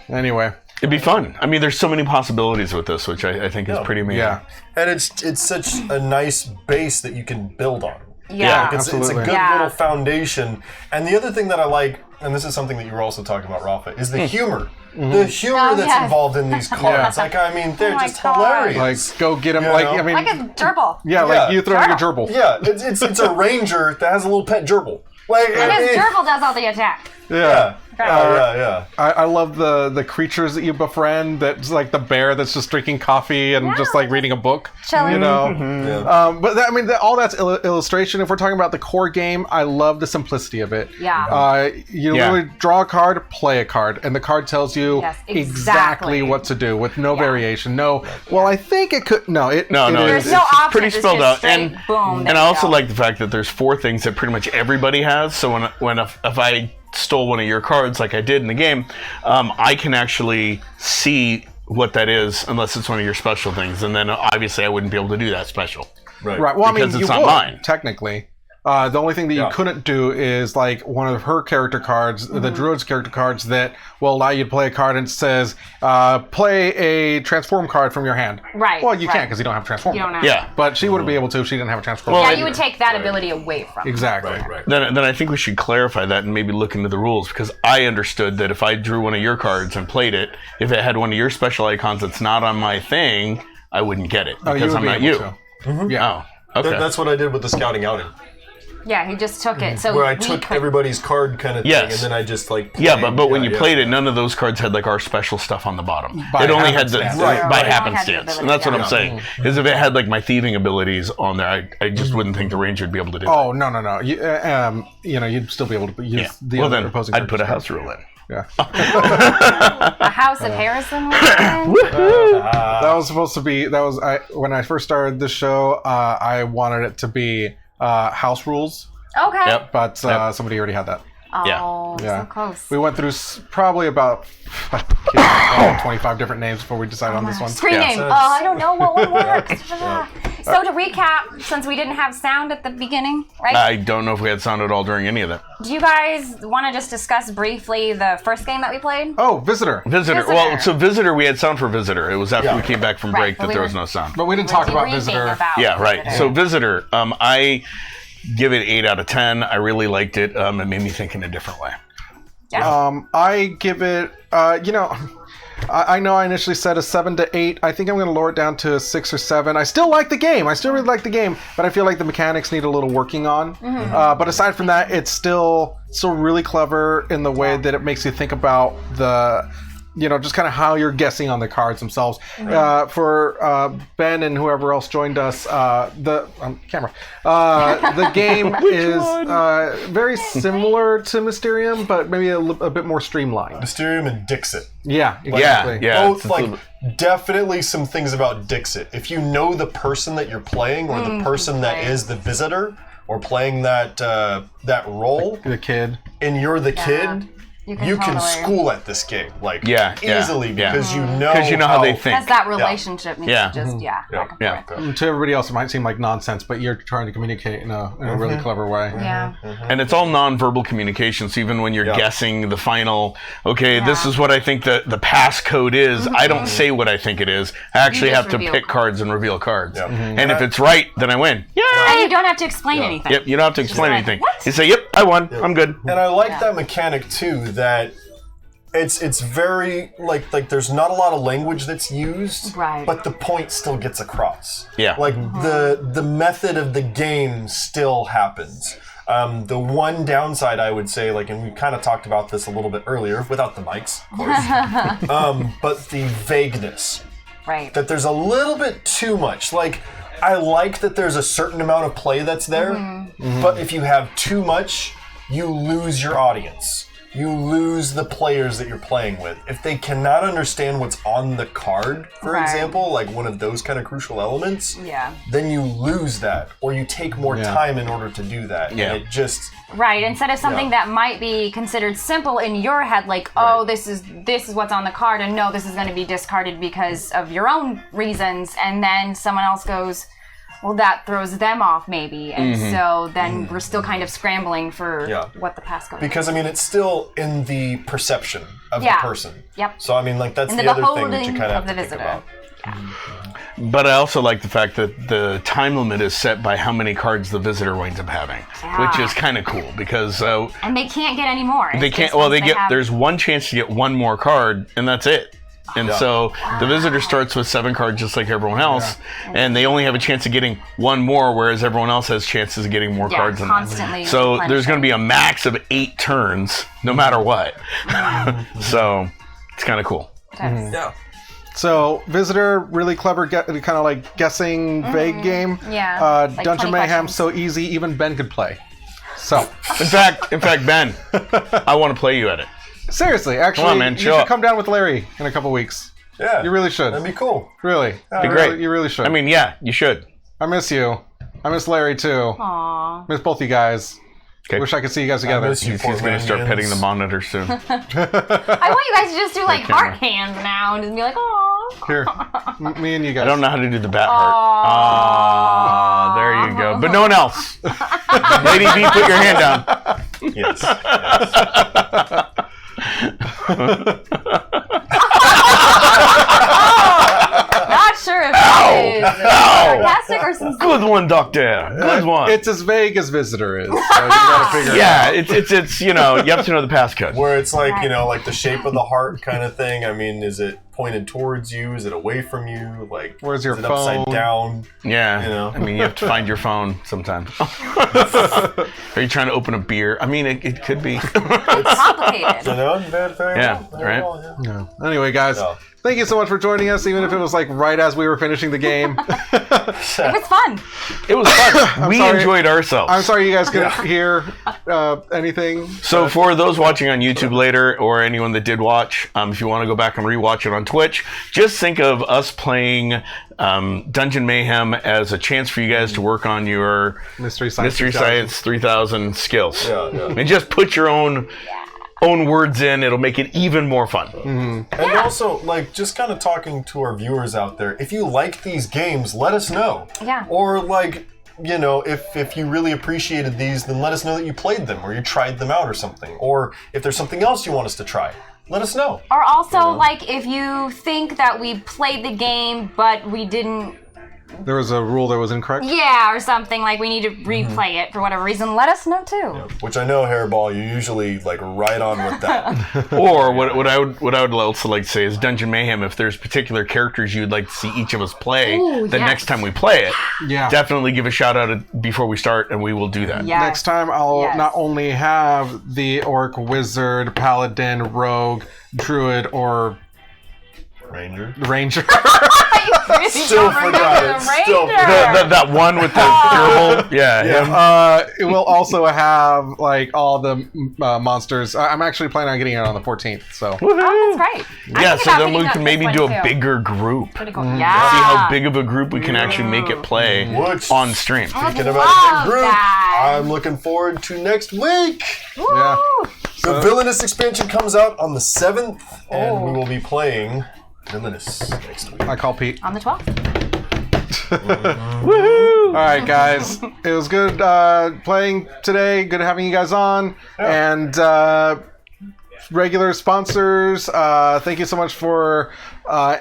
Anyway, It'd be fun. I mean, there's so many possibilities with this, which I think is pretty amazing. yeah. And it's such a nice base that you can build on. Yeah. It's a Absolutely. good Yeah. little foundation. And the other thing that I like, and this is something that you were also talking about, Rafa, is the humor. The humor Oh, that's yes. involved in these cards. Yeah. Like, I mean, they're my just God. hilarious. Like go get him. You Like know? I mean, Like a gerbil. yeah, like Yeah. you throw in your gerbil. Yeah, it's a ranger that has a little pet gerbil. Like, And his gerbil does all the attack. Yeah. Yeah. I love the creatures that you befriend. That's like the bear that's just drinking coffee and just like reading a book. Chilling. You know. Yeah. But all that's illustration. If we're talking about the core game, I love the simplicity of it. Yeah. You Yeah. literally draw a card, play a card, and the card tells you Yes, exactly exactly. what to do with no variation. No. Well, I think it could. No. It. No, it no, is- There's no options. pretty It's spelled just out. straight boom, there And I you also go. like the fact that there's 4 things that pretty much everybody has. So if I stole one of your cards like I did in the game, I can actually see what that is unless it's one of your special things, and then obviously I wouldn't be able to do that special. Right. Well, I mean, Because it's you not would, mine. technically. The only thing that you couldn't do is like one of her character cards, the druid's character cards, that will allow you to play a card and it says, play a transform card from your hand. Right. Well, you right. can't because you don't have transform. You don't card. have. Yeah. But she wouldn't be able to if she didn't have a transform. Yeah, card. you would take that ability away from. Exactly. Right. Then I think we should clarify that and maybe look into the rules, because I understood that if I drew one of your cards and played it, if it had one of your special icons that's not on my thing, I wouldn't get it Oh, because would I'm be not able you. to. Yeah. Oh, okay. That's what I did with the scouting outing, Yeah, he just took it. So where I we took could- everybody's card kind of Yes. thing, and then I just like Yeah, played. but when you played it, none of those cards had like our special stuff on the bottom. By It only had the happenstance. Right, by right. happenstance, and that's what I'm saying. Is if it had like my thieving abilities on there, I just wouldn't think the ranger would be able to do that. Oh, no. You'd still be able to use Yeah. the Well, other then opposing I'd put a character's house rule in. Yeah. a house of Harrison. Was in? That was supposed to be. That was when I first started the show. I wanted it to be house rules, Okay. Yep. but somebody already had that. Oh, Yeah. so close. We went through probably about 25 different names before we decided on this one. Screen Yeah. name. Oh, I don't know what one works. So to recap, since we didn't have sound at the beginning, right? I don't know if we had sound at all during any of that. Do you guys want to just discuss briefly the first game that we played? Oh, Visitor. Visitor. Visitor. Well, so Visitor, we had sound for Visitor. It was after Yeah. we came back from Right, break but that we there were- was no sound. But we didn't talk about Debriefing Visitor. about Yeah, right. Visitor. So Visitor, I give it 8 out of 10. I really liked it. It made me think in a different way. I give it, I know I initially said a 7 to 8. I think I'm going to lower it down to a 6 or 7. I still like the game. I still really like the game, but I feel like the mechanics need a little working on. But aside from that, it's still really clever in the way that it makes you think about the, just kind of how you're guessing on the cards themselves. For Ben and whoever else joined us, the game is very similar to Mysterium, but maybe a bit more streamlined. Mysterium and Dixit. Yeah, exactly. Yeah. Both it's a like little- definitely some things about Dixit. If you know the person that you're playing, or the person that is the visitor, or playing that role, The kid. and you're the kid, You you can totally- school at this game Yeah, easily yeah. because you know Because you know how they think. That's that relationship needs Yeah. to just, back and Yeah. forth. To everybody else, it might seem like nonsense, but you're trying to communicate in a really clever way. Yeah. And it's all non-verbal communications, even when you're guessing the final, this is what I think the passcode is. I don't say what I think it is. I actually just have to reveal pick cards and reveal cards. Yeah. And if it's right, then I win. Yeah. And you don't have to explain anything. Yep, you don't have to explain like, anything. what? You say, yep, I won. I'm good. And I like that mechanic too. That it's very like there's not a lot of language that's used, Right. but the point still gets across. Yeah. Like the method of the game still happens. The one downside I would say, and we kind of talked about this a little bit earlier without the mics, of course, but the vagueness. Right. That there's a little bit too much. I like that there's a certain amount of play that's there, but if you have too much, you lose your audience. You lose the players that you're playing with. If they cannot understand what's on the card, for Right. example, like one of those kind of crucial elements, Yeah. then you lose that, or you take more time in order to do that. Yeah. And it just Right. Instead of something that might be considered simple in your head, like, oh, this is what's on the card, and no, this is going to be discarded because of your own reasons, and then someone else goes, well, that throws them off maybe, and so then we're still kind of scrambling for what the passcode is. because it's still in the perception of Yeah. the person. Yep. So that's In the the other thing that you beholding kind of of the have to think visitor. about. But I also like the fact that the time limit is set by how many cards the visitor winds up having, which is kind of cool because And they can't get any more. they It's can't. just Well, once have- there's one chance to get one more card, and that's it. And so the visitor starts with 7 cards just like everyone else, and they only have a chance of getting one more, whereas everyone else has chances of getting more cards than that. constantly So there's going to replenishing. be a max of 8 turns, no matter what. So it's kind of cool. Yeah. So, Visitor, really clever, kind of like guessing, vague game. Yeah, like Dungeon 20 Mayhem, questions. so easy, even Ben could play. So, In fact, Ben, I want to play you at it. seriously, actually, Come on, man, you show should up. come down with Larry in a couple weeks. Yeah. You really should. That'd be cool. Really. Be great. You really should. I mean, yeah, you should. I miss you. I miss Larry, too. Aw. Miss both you guys. Okay. Wish I could see you guys together. miss you. He's going to start petting the monitor soon. I want you guys to just do like camera. heart hands now and just be like, oh. Here. Me and you guys. I don't know how to do the bat heart. Oh, there you you go. But no one else. Lady B, put your hand down. Yes. Not sure if that is sarcastic or sincere. Good one, Doctor. Good one. It's as vague as Visitor is. So you gotta figure it out. Yeah, it's you know, you have to know the passcode. Where it's like, you know, like the shape of the heart kind of thing. I mean, is it pointed towards you? Is it away from you? Like, Where's your is it upside phone? down? Yeah, You know. I mean, you have to find your phone sometimes. Are you trying to open a beer? I mean, it could be. Complicated. You know, very Yeah, well, very right. well, yeah. No. Anyway, guys, Yeah. thank you so much for joining us, even if it was like right as we were finishing the game. It was fun. It was fun. We sorry. enjoyed ourselves. I'm sorry you guys couldn't hear anything. So for those watching on YouTube later, or anyone that did watch, if you want to go back and rewatch it on Twitch, just think of us playing Dungeon Mayhem as a chance for you guys to work on your Mystery Science 3000 skills. Yeah. And just put your own words in. It'll make it even more fun. And also, like, just kind of talking to our viewers out there, if you like these games, let us know. Yeah. Or, like, you know, if you really appreciated these, then let us know that you played them or you tried them out or something. Or if there's something else you want us to try, let us know. Or also, like, if you think that we played the game, but we didn't, There was a rule that was incorrect. or something, like we need to replay it for whatever reason, let us know too. Which I know, Hairball, you usually, like, right on with that. Or what I would also like to say is Dungeon Mayhem. If there's particular characters you'd like to see each of us play, Ooh, the yes. next time we play it, Yeah. definitely give a shout out before we start, and we will do that. Yes. Next time, I'll Yes. not only have the Orc, Wizard, Paladin, Rogue, Druid, or Ranger. Ranger. Still forgot it. Still That one with the durable, yeah. It will also have like all the monsters. I'm actually planning on getting it on the 14th. So Oh, that's great. Yeah, I think so about then picking we up can this maybe one, do a too. bigger group. Pretty cool. See Yeah. how big of a group we can actually make it play Which- on stream. Thinking Love about a big group, that. I'm looking forward to next week. yeah. The Villainous expansion comes out on the 7th, and we will be playing Villainous next week. I call Pete. On the 12th. All right, guys. It was good playing today. Good having you guys on. And regular sponsors, thank you so much for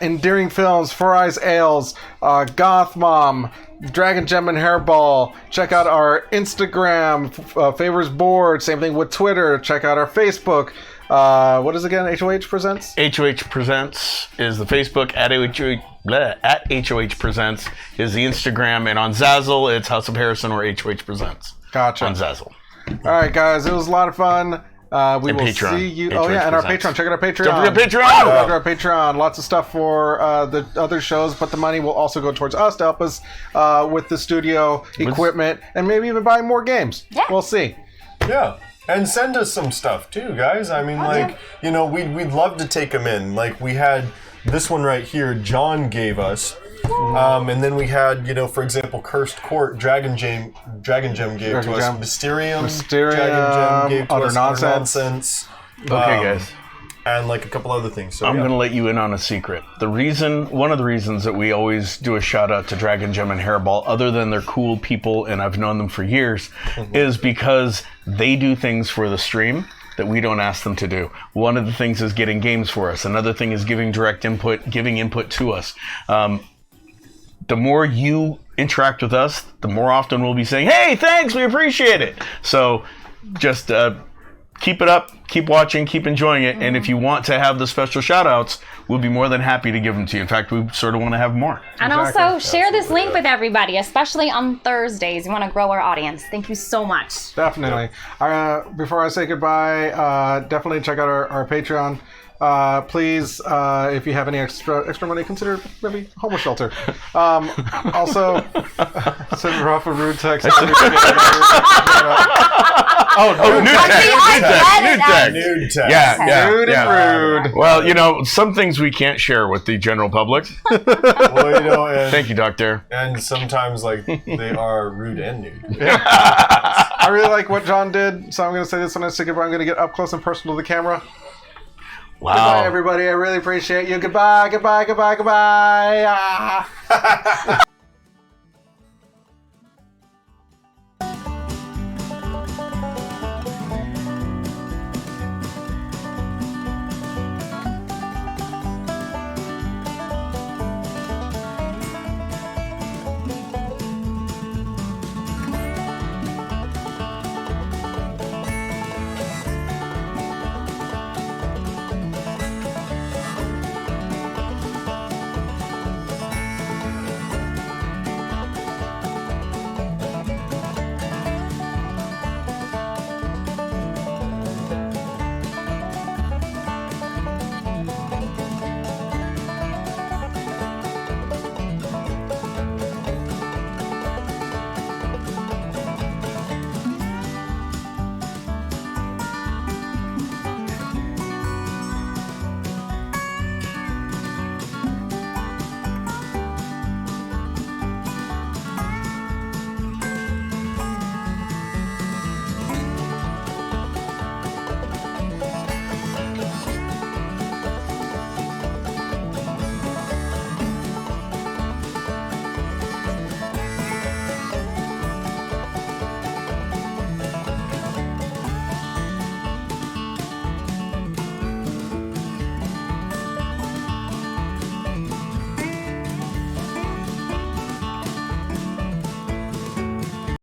Endearing Films, Four Eyes Ales, Goth Mom, Dragon Gem and Hairball. Check out our Instagram, Favors Board. Same thing with Twitter. Check out our Facebook. What is it again? HOH Presents? HOH Presents is the Facebook, at HOH Presents is the Instagram, and on Zazzle, it's House of Harrison or HOH Presents. Gotcha. On Zazzle. All right, guys. It was a lot of fun. We And will Patreon. see you. HOH Oh, yeah, and our Presents. Patreon. Check out our Patreon. Don't forget Patreon! Check out our Patreon. Lots of stuff for the other shows, but the money will also go towards us to help us with the studio equipment and maybe even buy more games. Yeah. We'll see. Yeah. And send us some stuff too, guys. I mean, like, you know, we'd love to take them in. Like, we had this one right here, John gave us. And then we had, you know, for example, Cursed Court, Dragon Gem gave Dragon to Gem. us. Mysterium, Mysterium, Dragon Gem gave to Utter us. Nonsense. Nonsense. Okay, guys. And like a couple other things. So I'm yeah. going to let you in on a secret. One of the reasons that we always do a shout out to Dragon Gem and Hairball, other than they're cool people and I've known them for years, is because they do things for the stream that we don't ask them to do. One of the things is getting games for us. Another thing is giving direct input, giving input to us. The more you interact with us, the more often we'll be saying, hey, thanks, we appreciate it. So just keep it up, keep watching, keep enjoying it. And if you want to have the special shout outs, we'll be more than happy to give them to you. In fact, we sort of want to have more. And also, share this link with everybody, especially on Thursdays. You want to grow our audience. Thank you so much. Definitely. Before I say goodbye, definitely check out our Patreon. Please, if you have any extra money, consider maybe homeless shelter. Also, send Ruff a rude text. Nude text. Yeah. Rude and rude. Well, you know, some things we can't share with the general public. Well, you know, and, Thank you, Doctor. and sometimes like they are rude and nude. I really like what John did, so I'm going to say this when I say goodbye. I'm going to get up close and personal to the camera. Wow. Goodbye, everybody. I really appreciate you. Goodbye, goodbye, goodbye, goodbye. Ah.